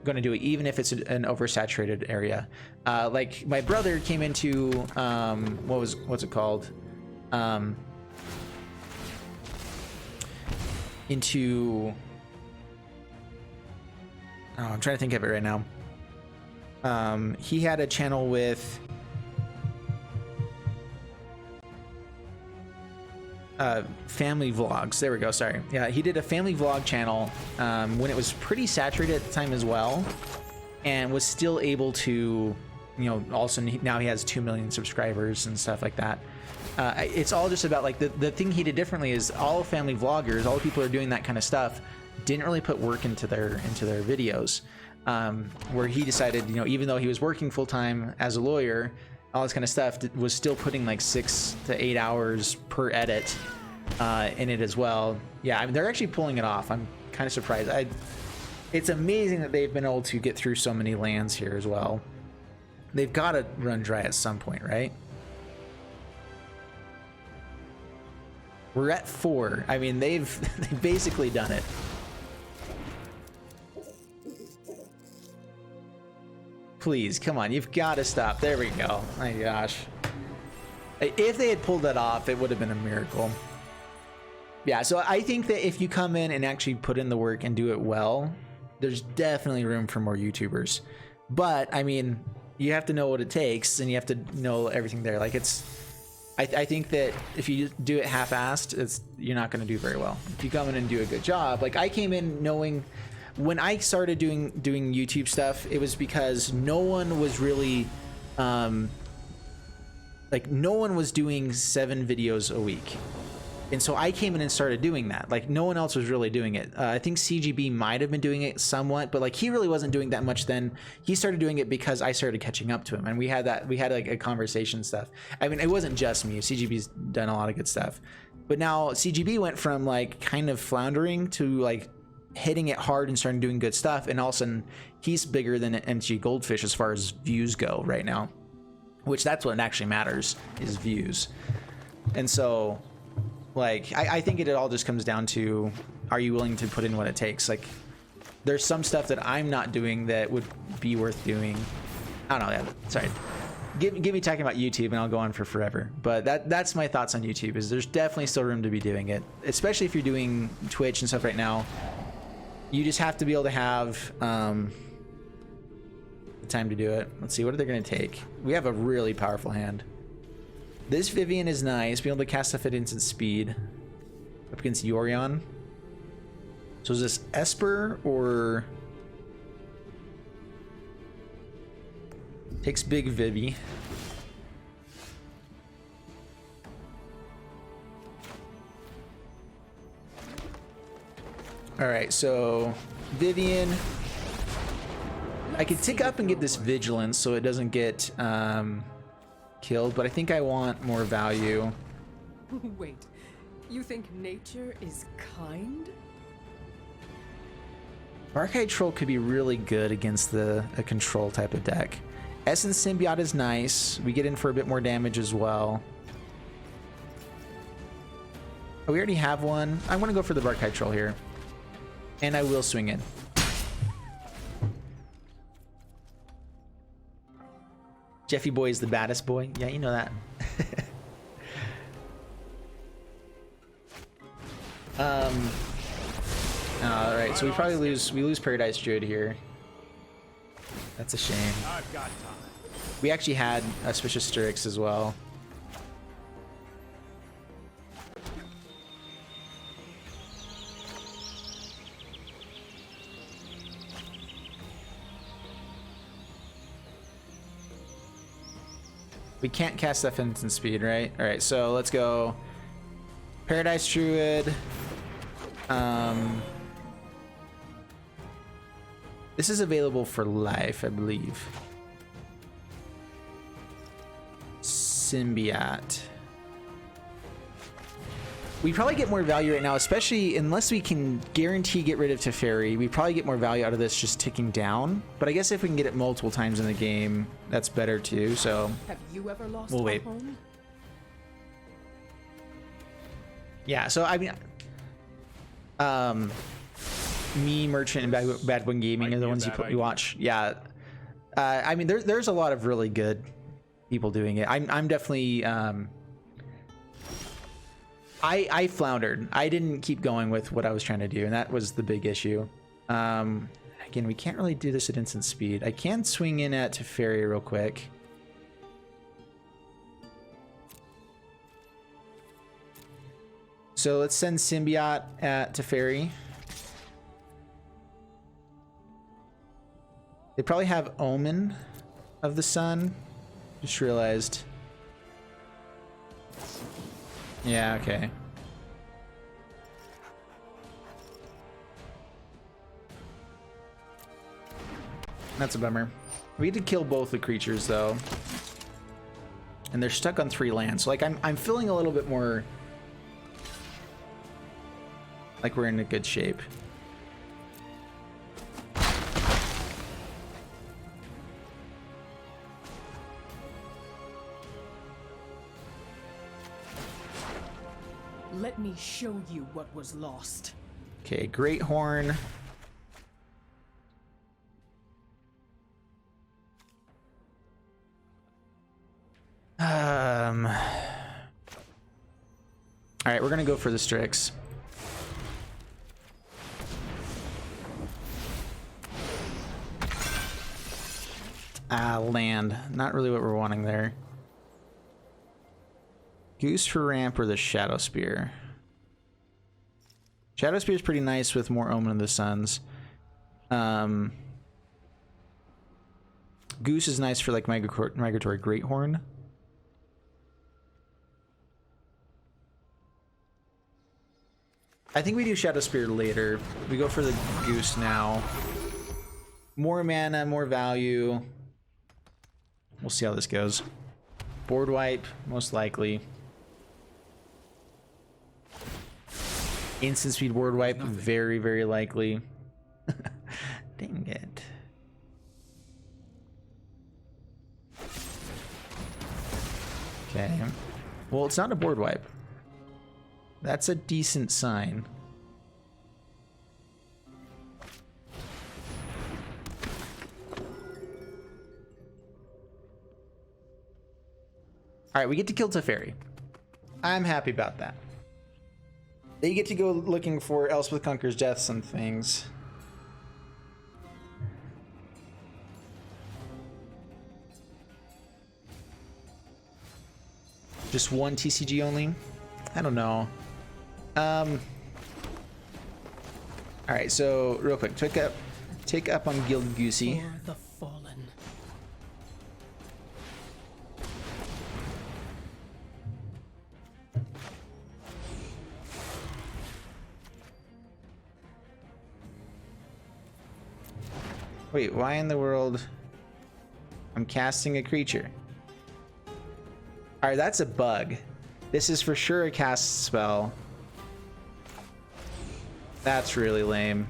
going to do it, even if it's an oversaturated area. Like my brother came into what's it called? Into I'm trying to think of it right now. He had a channel with family vlogs. There we go. Sorry. Yeah, he did a family vlog channel when it was pretty saturated at the time as well, and was still able to, also now he has 2 million subscribers and stuff like that. It's all just about like the thing he did differently is all family vloggers, all the people who are doing that kind of stuff, didn't really put work into their videos. Where he decided, even though he was working full-time as a lawyer, all this kind of stuff, was still putting like 6 to 8 hours per edit in it as well. Yeah, I mean, they're actually pulling it off. I'm kind of surprised. It's amazing that they've been able to get through so many lands here as well. They've got to run dry at some point, right? We're at 4. I mean, they've basically done it. Please, come on, you've got to stop. There we go. My gosh. If they had pulled that off, it would have been a miracle. Yeah, so I think that if you come in and actually put in the work and do it well, there's definitely room for more YouTubers. But, I mean, you have to know what it takes, and you have to know everything there. Like, I think that if you do it half-assed, you're not going to do very well. If you come in and do a good job, like I came in knowing... When I started doing YouTube stuff, it was because no one was really, no one was doing 7 videos a week. And so I came in and started doing that. Like, no one else was really doing it. I think CGB might have been doing it somewhat, but like he really wasn't doing that much then. He started doing it because I started catching up to him, and we had like a conversation stuff. I mean, it wasn't just me. CGB's done a lot of good stuff. But now CGB went from like kind of floundering to like hitting it hard and starting doing good stuff, and all of a sudden he's bigger than MTG Goldfish as far as views go right now, which that's what actually matters, is views. And so like I think it all just comes down to, are you willing to put in what it takes? Like there's some stuff that I'm not doing that would be worth doing. I don't know. Yeah, sorry, give me talking about YouTube and I'll go on for forever, but that's my thoughts on YouTube. Is there's definitely still room to be doing it, especially if you're doing Twitch and stuff right now. You just have to be able to have the time to do it. Let's see, what are they going to take? We have a really powerful hand. This Vivian is nice. Be able to cast stuff at instant speed. Up against Yorion. So is this Esper or... Takes big Vivi. All right, so Vivian, I could tick up and get this Vigilance so it doesn't get killed, but I think I want more value. Wait, you think nature is kind? Archite Troll could be really good against a control type of deck. Essence Symbiote is nice. We get in for a bit more damage as well. Oh, we already have one. I want to go for the Archite Troll here. And I will swing in. Jeffy Boy is the baddest boy. Yeah, you know that. All right, so we lose Paradise Druid here. That's a shame. We actually had Auspicious Strix as well. We can't cast stuff instant speed, right? All right, so let's go Paradise Druid. This is available for life, I believe. Symbiote. We probably get more value right now, especially unless we can guarantee get rid of Teferi. We probably get more value out of this just ticking down. But I guess if we can get it multiple times in the game, that's better too. So Have you ever lost we'll a wait. home? Yeah, so I mean, me, Merchant, and Bad One Gaming are the ones you watch. Yeah, I mean, there's a lot of really good people doing it. I'm definitely. I floundered. I didn't keep going with what I was trying to do, and that was the big issue. Again, we can't really do this at instant speed. I can swing in at Teferi real quick. So let's send Symbiote at Teferi. They probably have Omen of the Sun. Just realized. Yeah, okay. That's a bummer. We did kill both the creatures though. And they're stuck on 3 lands. So like I'm feeling a little bit more like we're in a good shape. Let me show you what was lost. Okay, Great Horn. All right, we're gonna go for the Strix. Land. Not really what we're wanting there. Goose for ramp or the Shadow Spear? Shadow Spear is pretty nice with more Omen of the Suns. Goose is nice for like Migratory Greathorn. I think we do Shadow Spear later. We go for the Goose now. More mana, more value. We'll see how this goes. Board wipe, most likely. Instant speed board wipe, very, very likely. Dang it. Okay. Well, it's not a board wipe. That's a decent sign. All right, we get to kill Teferi. I'm happy about that. They get to go looking for Elspeth Conquers Deaths and things. Just one TCG only? I don't know. All right, so real quick, take up on Guild Goosey. For the fallen. Wait, why in the world? I'm casting a creature. All right, that's a bug. This is for sure a cast spell. That's really lame.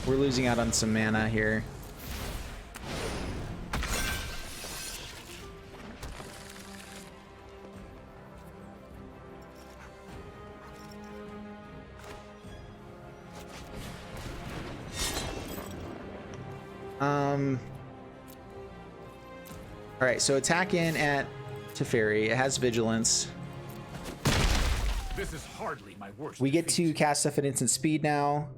We're losing out on some mana here. All right, so attack in at Teferi. It has vigilance. This is hardly my worst. We get to cast stuff at instant speed now.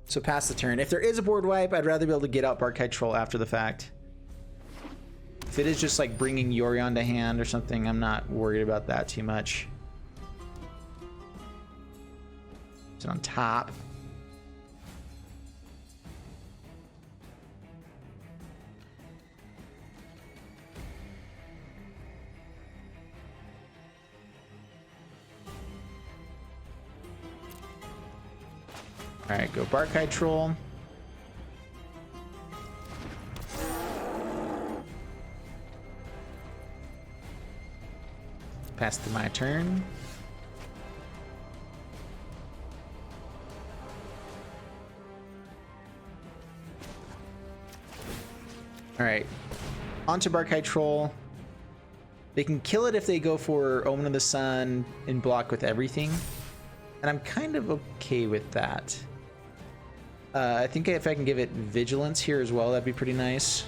So pass the turn. If there is a board wipe, I'd rather be able to get out Barkite Troll after the fact. If it is just like bringing Yorion to hand or something, I'm not worried about that too much. Is it on top? All right, go Barkite Troll. Pass to my turn. All right, onto Barkite Troll. They can kill it if they go for Omen of the Sun and block with everything. And I'm kind of okay with that. I think if I can give it Vigilance here as well, that'd be pretty nice.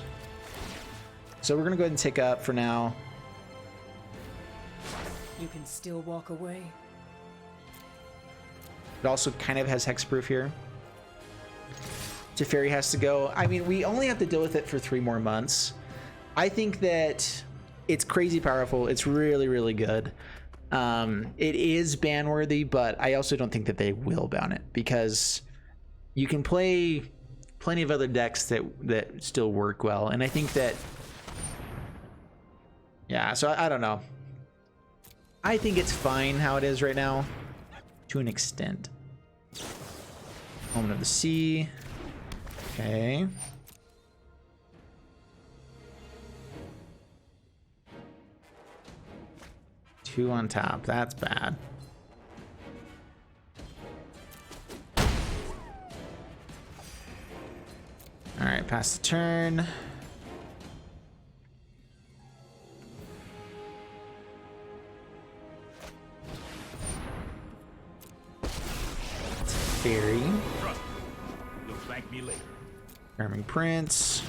So we're gonna go ahead and take up for now. You can still walk away. It also kind of has Hexproof here. Teferi has to go. I mean, we only have to deal with it for 3 more months. I think that it's crazy powerful. It's really, really good. It is ban worthy, but I also don't think that they will ban it because you can play plenty of other decks that still work well. And I think that, yeah, so I don't know. I think it's fine how it is right now to an extent. Omen of the Sea. Okay. Two on top. That's bad. All right, pass the turn. Fairy. You'll thank me later. Charming Prince.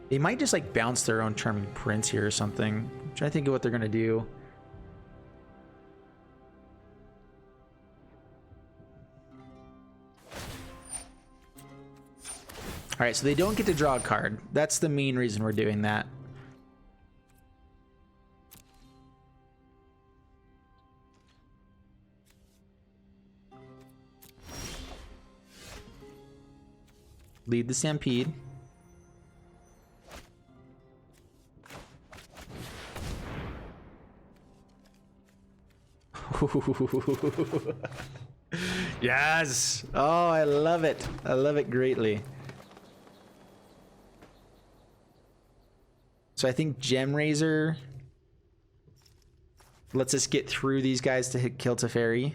They might just like bounce their own Charming Prince here or something. I'm trying to think of what they're gonna do. All right, so they don't get to draw a card. That's the main reason we're doing that. Lead the Stampede. Yes. Oh, I love it. I love it greatly. So I think Gem Razor lets us get through these guys to hit kill Teferi.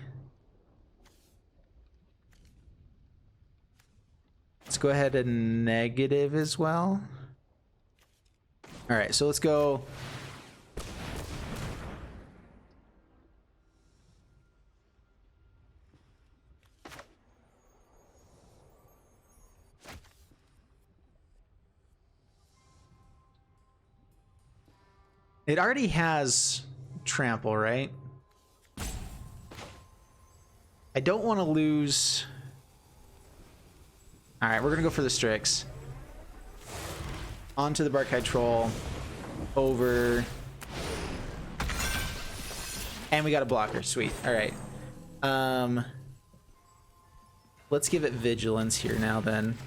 Let's go ahead and negative as well. All right, so let's go. It already has trample, right? I don't want to lose. All right, we're gonna go for the Strix. Onto the Barkite Troll. Over. And we got a blocker. Sweet. All right. Let's give it Vigilance here now then.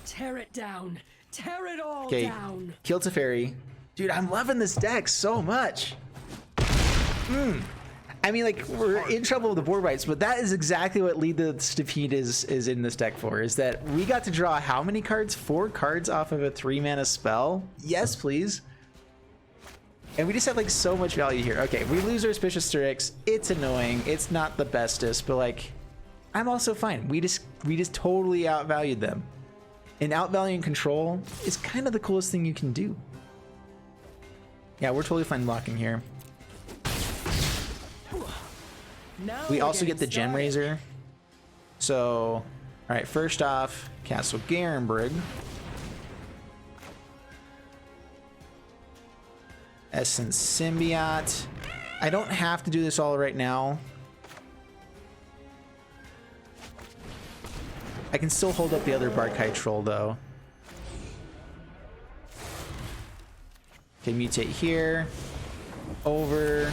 Tear it down. Tear it all Okay. down. Kill Teferi. Dude, I'm loving this deck so much. I mean, like, we're in trouble with the board bites, but that is exactly what Lead the Stampede is in this deck for, is that we got to draw how many cards? 4 cards off of a 3-mana spell? Yes, please. And we just have, like, so much value here. Okay, we lose our Auspicious Strix. It's annoying. It's not the bestest, but, like, I'm also fine. We just totally outvalued them. And outvaluing control is kind of the coolest thing you can do. Yeah, we're totally fine blocking here. We also get the Gem Razor. So, all right, first off, Castle Garenbrig. Essence Symbiote. I don't have to do this all right now. I can still hold up the other Barkite Troll though. Okay, mutate here. Over.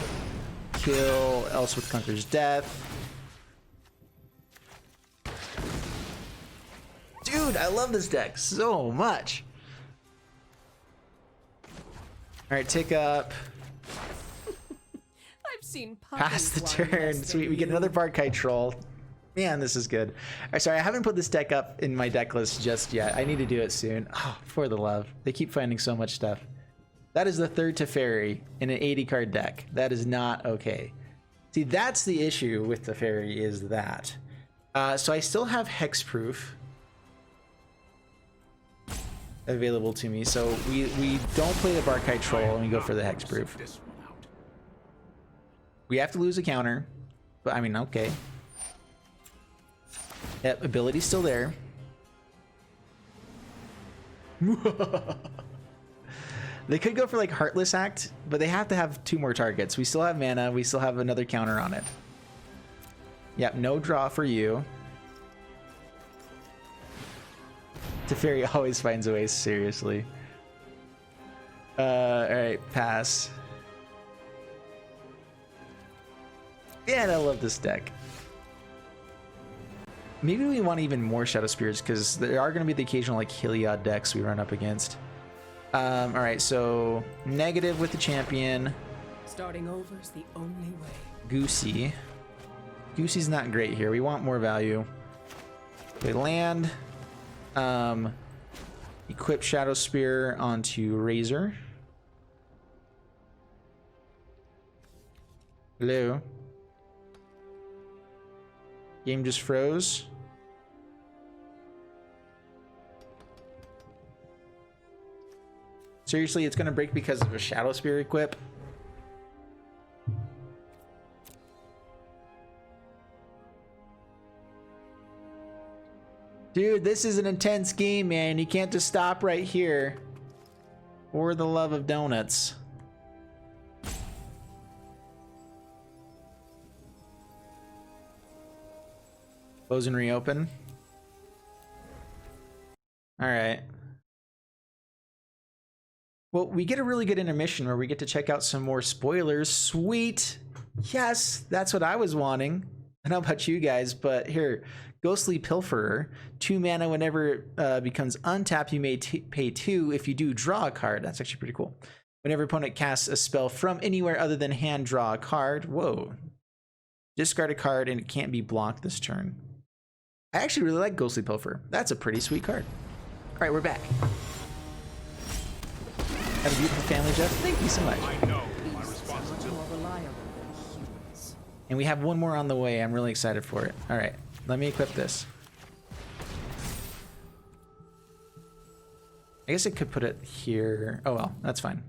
Kill Elswith Conquers Death. Dude, I love this deck so much. All right, take up. I've seen Pass the puppies one turn. less Sweet, than we get you. another Barkite Troll. Man, this is good. Alright, sorry, I haven't put this deck up in my deck list just yet. I need to do it soon. Oh, for the love. They keep finding so much stuff. That is the third Teferi in an 80 card deck. That is not okay. See, that's the issue with Teferi, is that. So I still have Hexproof available to me. So we don't play the Barkite Troll and we go for the Hexproof. This one out. We have to lose a counter. But I mean, okay. Yep, ability's still there. They could go for like Heartless Act, but they have to have 2 more targets. We still have mana. We still have another counter on it. Yep, no draw for you. Teferi always finds a way, seriously. Alright, pass. Man, I love this deck. Maybe we want even more Shadow Spears, because there are going to be the occasional like Heliod decks we run up against. Alright, so negative with the champion. Starting over's the only way. Goosey. Goosey's not great here. We want more value. We land. Equip Shadow Spear onto Razor. Hello. Game just froze. Seriously, it's gonna break because of a Shadow Spear equip? Dude, this is an intense game, man. You can't just stop right here. For the love of donuts. Close and reopen. Alright. Well, we get a really good intermission where we get to check out some more spoilers. Sweet! Yes, that's what I was wanting. I don't know about you guys, but here. Ghostly Pilferer. 2 mana whenever it becomes untapped, you may pay 2. If you do, draw a card. That's actually pretty cool. Whenever opponent casts a spell from anywhere other than hand, draw a card. Whoa. Discard a card and it can't be blocked this turn. I actually really like Ghostly Pilferer. That's a pretty sweet card. Alright, we're back. Have a beautiful family, Jeff. Thank you so much. I know my responsibility. More reliable than humans. And we have one more on the way. I'm really excited for it. Alright, let me equip this. I guess I could put it here. Oh well, that's fine.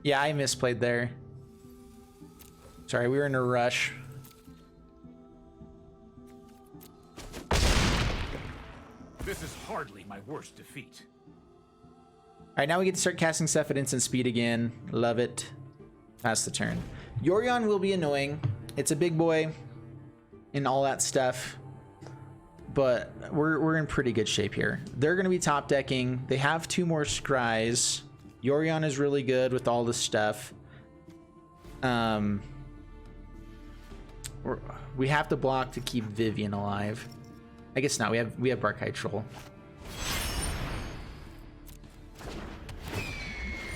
Yeah, I misplayed there. Sorry, we were in a rush. This is hardly my worst defeat. Alright, now we get to start casting stuff at instant speed again. Love it. Pass the turn. Yorion will be annoying. It's a big boy and all that stuff. But we're in pretty good shape here. They're going to be top decking. They have 2 more scries. Yorion is really good with all this stuff. We have to block to keep Vivian alive. I guess not. We have Barkite Troll.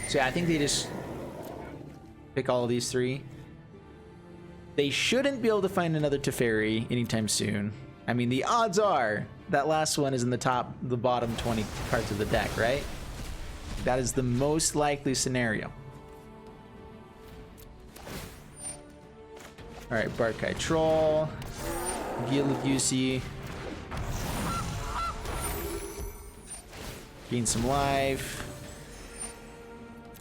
So yeah, I think they just pick all of these 3. They shouldn't be able to find another Teferi anytime soon. I mean, the odds are that last one is in the bottom 20 cards of the deck, right? That is the most likely scenario. All right, Barkite Troll, Gilgusi, gain some life,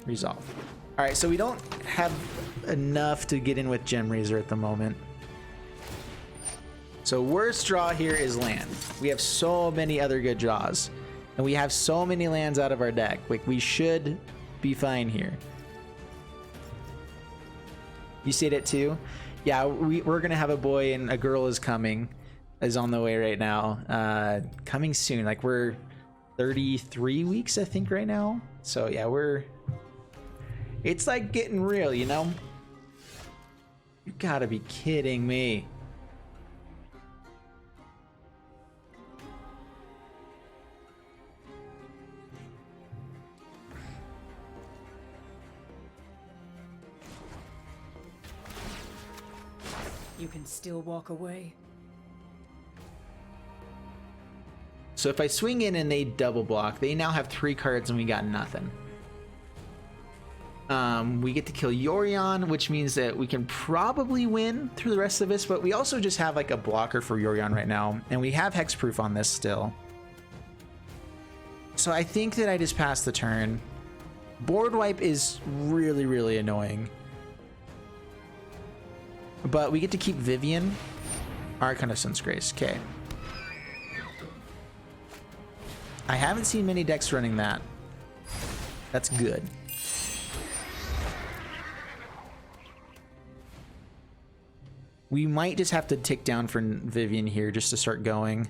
resolve. All right, so we don't have enough to get in with Gem Razor at the moment. So worst draw here is land. We have so many other good draws. And we have so many lands out of our deck. Like, we should be fine here. You said it too? Yeah, we're going to have a boy and a girl is coming. Is on the way right now. Coming soon. Like, we're 33 weeks, I think, right now. So, yeah, it's like getting real, you know? You gotta be kidding me. You can still walk away. So if I swing in and they double block, they now have 3 cards and we got nothing. We get to kill Yorion, which means that we can probably win through the rest of this, but we also just have like a blocker for Yorion right now, and we have hexproof on this still. So I think that I just pass the turn. Board wipe is really, really annoying. But we get to keep Vivian. Arcana of Sun's Grace. Okay. I haven't seen many decks running that. That's good. We might just have to tick down for Vivian here just to start going.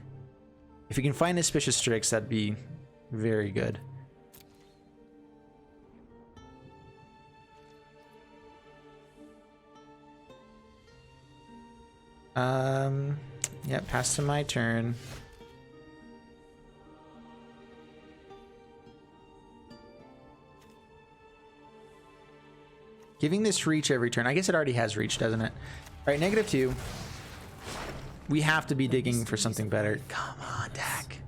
If we can find Auspicious Strix, that'd be very good. Yeah, pass to my turn. Giving this reach every turn. I guess it already has reach, doesn't it? All right, -2. We have to be digging for something better. Come on, Dak.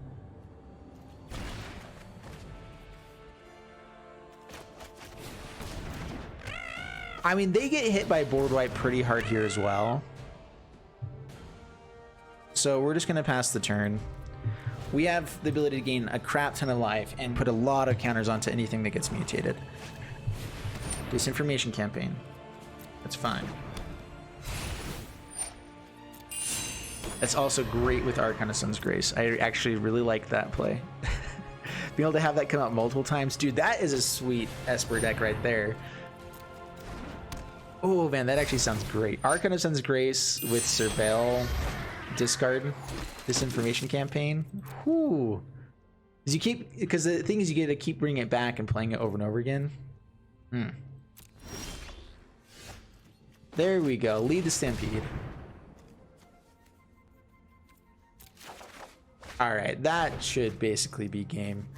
I mean, they get hit by board wipe pretty hard here as well. So we're just going to pass the turn. We have the ability to gain a crap ton of life and put a lot of counters onto anything that gets mutated. Disinformation campaign. That's fine. That's also great with Arcana of Sun's Grace. I actually really like that play. Being able to have that come out multiple times. Dude, that is a sweet Esper deck right there. Oh man, that actually sounds great. Arcana of Sun's Grace with Subriber. Discard Disinformation campaign. Whoo. Because the thing is, you get to keep bringing it back and playing it over and over again. There we go. Lead the Stampede. All right, that should basically be game.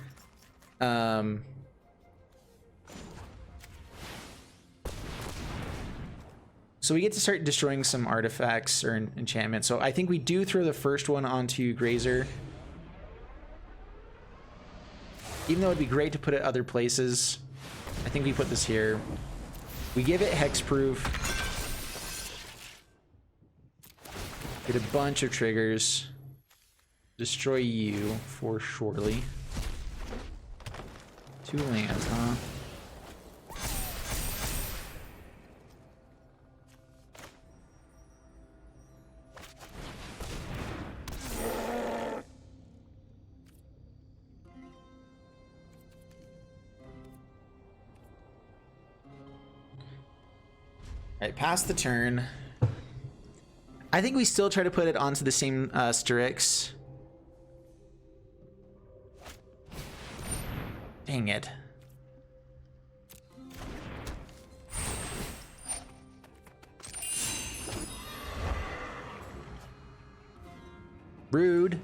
So we get to start destroying some artifacts or enchantments. So I think we do throw the first one onto Grazer. Even though it'd be great to put it other places, I think we put this here. We give it hexproof. Get a bunch of triggers. Destroy you for surely. 2 lands, huh? Alright, pass the turn. I think we still try to put it onto the same Strix. Dang it. Rude.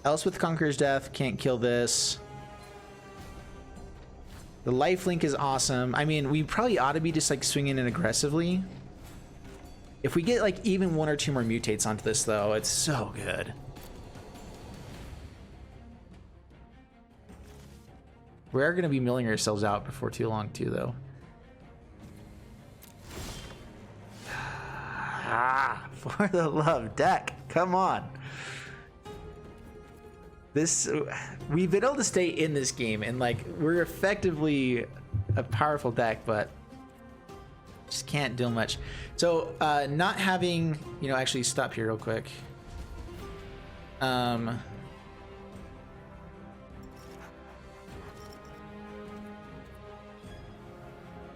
Elspeth Conqueror's Death can't kill this. The lifelink is awesome. I mean, we probably ought to be just like swinging in aggressively. If we get like even 1 or 2 more mutates onto this though, it's so good. We are going to be milling ourselves out before too long too though. Ah, for the love, deck, come on. We've been able to stay in this game and like we're effectively a powerful deck, but just can't do much. So not having, you know, actually stop here real quick.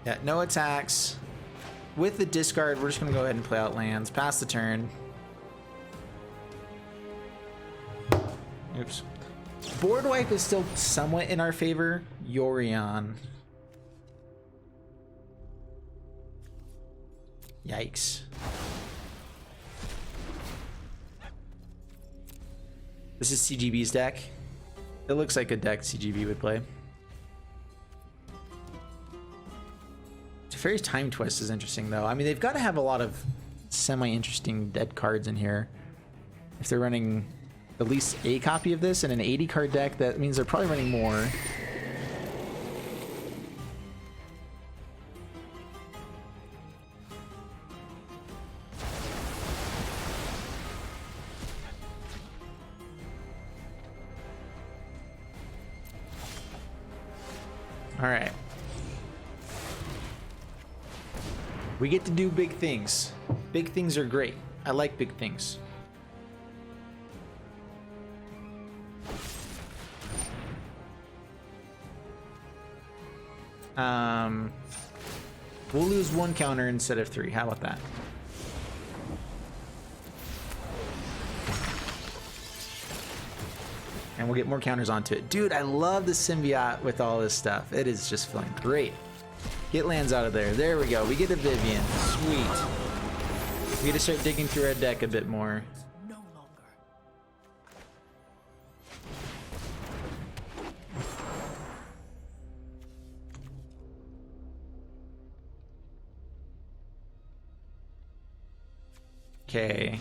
Yeah, no attacks. With the discard, we're just gonna go ahead and play out lands, pass the turn. Oops. Board wipe is still somewhat in our favor. Yorion. Yikes. This is CGB's deck. It looks like a deck CGB would play. Teferi's Time Twist is interesting, though. I mean, they've got to have a lot of semi-interesting dead cards in here. If they're running at least a copy of this in an 80-card deck, that means they're probably running more. All right. We get to do big things. Big things are great. I like big things. We'll lose 1 counter instead of 3. How about that? And we'll get more counters onto it. Dude, I love the symbiote with all this stuff. It is just feeling great. Get lands out of there. There we go. We get a Vivian. Sweet. We get to start digging through our deck a bit more. No longer. Okay.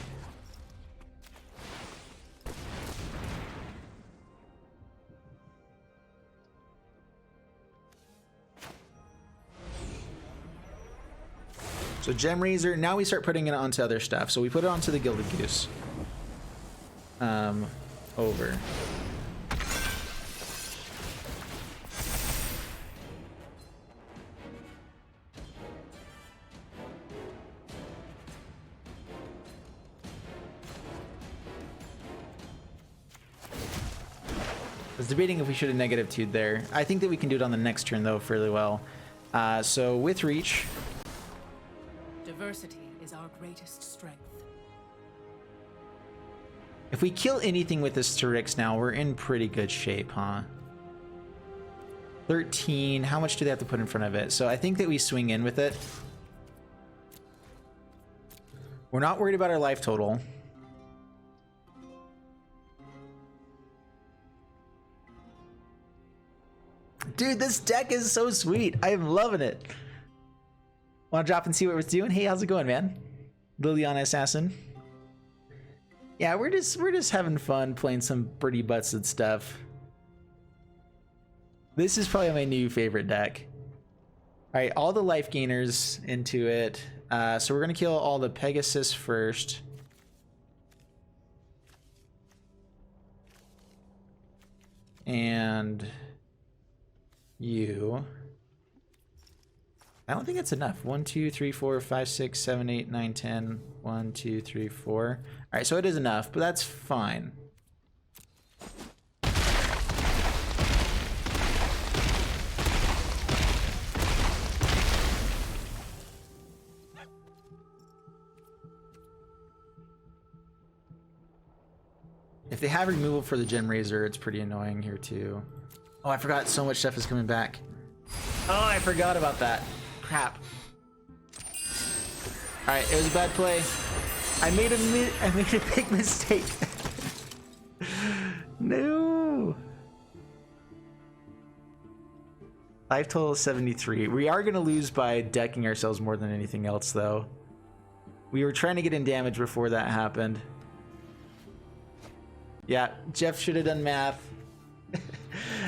So Gem Razor, now we start putting it onto other stuff. So we put it onto the Gilded Goose. Over. I was debating if we should have negative 2'd there. I think that we can do it on the next turn though fairly well. So with Reach. Diversity is our greatest strength. If we kill anything with this Tyrix now, we're in pretty good shape, huh? 13. How much do they have to put in front of it? So I think that we swing in with it. We're not worried about our life total. Dude, this deck is so sweet. I am loving it. Want to drop and see what we're doing? Hey, how's it going, man? Liliana Assassin. Yeah, we're just having fun playing some pretty busted stuff. This is probably my new favorite deck. All right, all the life gainers into it. So we're gonna kill all the Pegasus first. And you. I don't think it's enough. 1, 2, 3, 4, 5, 6, 7, 8, 9, 10. 1, 2, 3, 4. All right, so it is enough, but that's fine. If they have removal for the Gem Razor, it's pretty annoying here too. Oh, I forgot so much stuff is coming back. Oh, I forgot about that. Crap. All right, it was a bad play. I made a big mistake. No. Life total is 73. We are gonna lose by decking ourselves more than anything else, though. We were trying to get in damage before that happened. Yeah, Jeff should have done math.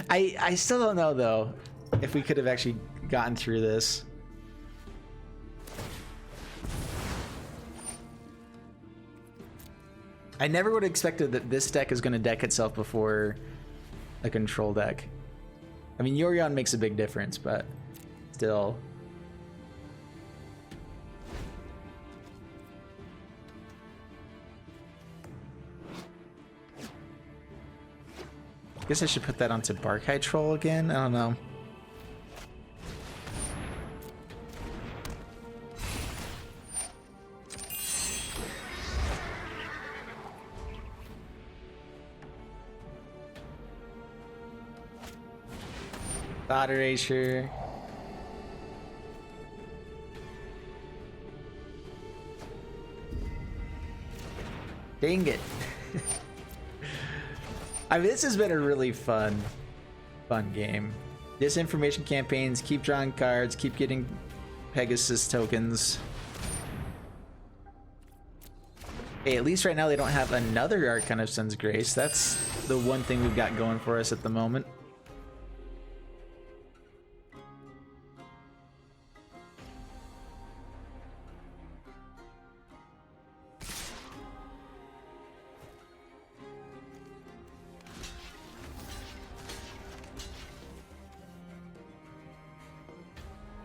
I still don't know though if we could have actually gotten through this. I never would have expected that this deck is going to deck itself before a control deck. I mean, Yorion makes a big difference, but still. I guess I should put that onto Barkhide Troll again. I don't know. Thought Erasure. Dang it. I mean, this has been a really fun game. Disinformation campaigns, keep drawing cards, keep getting Pegasus tokens. Hey, at least right now they don't have another Archon of Sun's Grace. That's the one thing we've got going for us at the moment.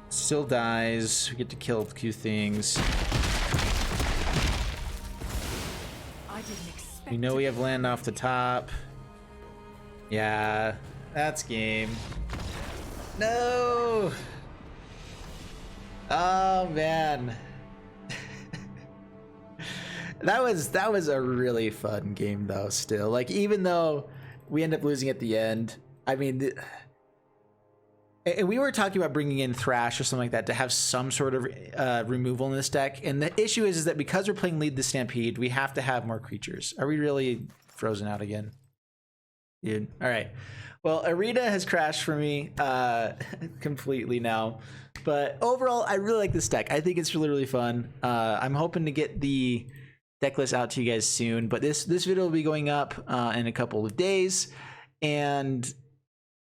Still dies. We get to kill a few things. We know we have land off the top. Yeah, that's game. No! Oh man. that was a really fun game though still. Like even though we end up losing at the end, I mean and we were talking about bringing in Thrash or something like that to have some sort of removal in this deck. And the issue is that because we're playing Lead the Stampede, we have to have more creatures. Are we really frozen out again? Dude. All right. Well, Arena has crashed for me completely now. But overall, I really like this deck. I think it's really, really fun. I'm hoping to get the deck list out to you guys soon. But this video will be going up in a couple of days. And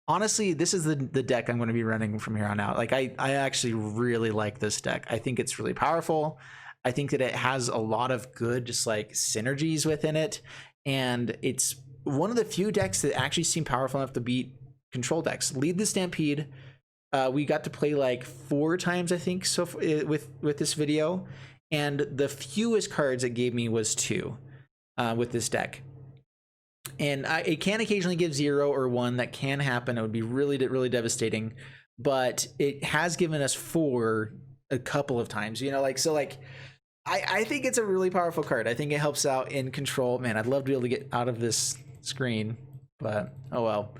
honestly, this is the deck I'm going to be running from here on out. Like I actually really like this deck. I think it's really powerful. I think that it has a lot of good just like synergies within it. And it's one of the few decks that actually seem powerful enough to beat control decks. Lead the Stampede. We got to play like 4 times, I think, so with this video. And the fewest cards it gave me was 2 with this deck. And it can occasionally give 0 or 1. That can happen. It would be really, really devastating. But it has given us 4 a couple of times. You know, like so. Like I think it's a really powerful card. I think it helps out in control. Man, I'd love to be able to get out of this screen, but oh well.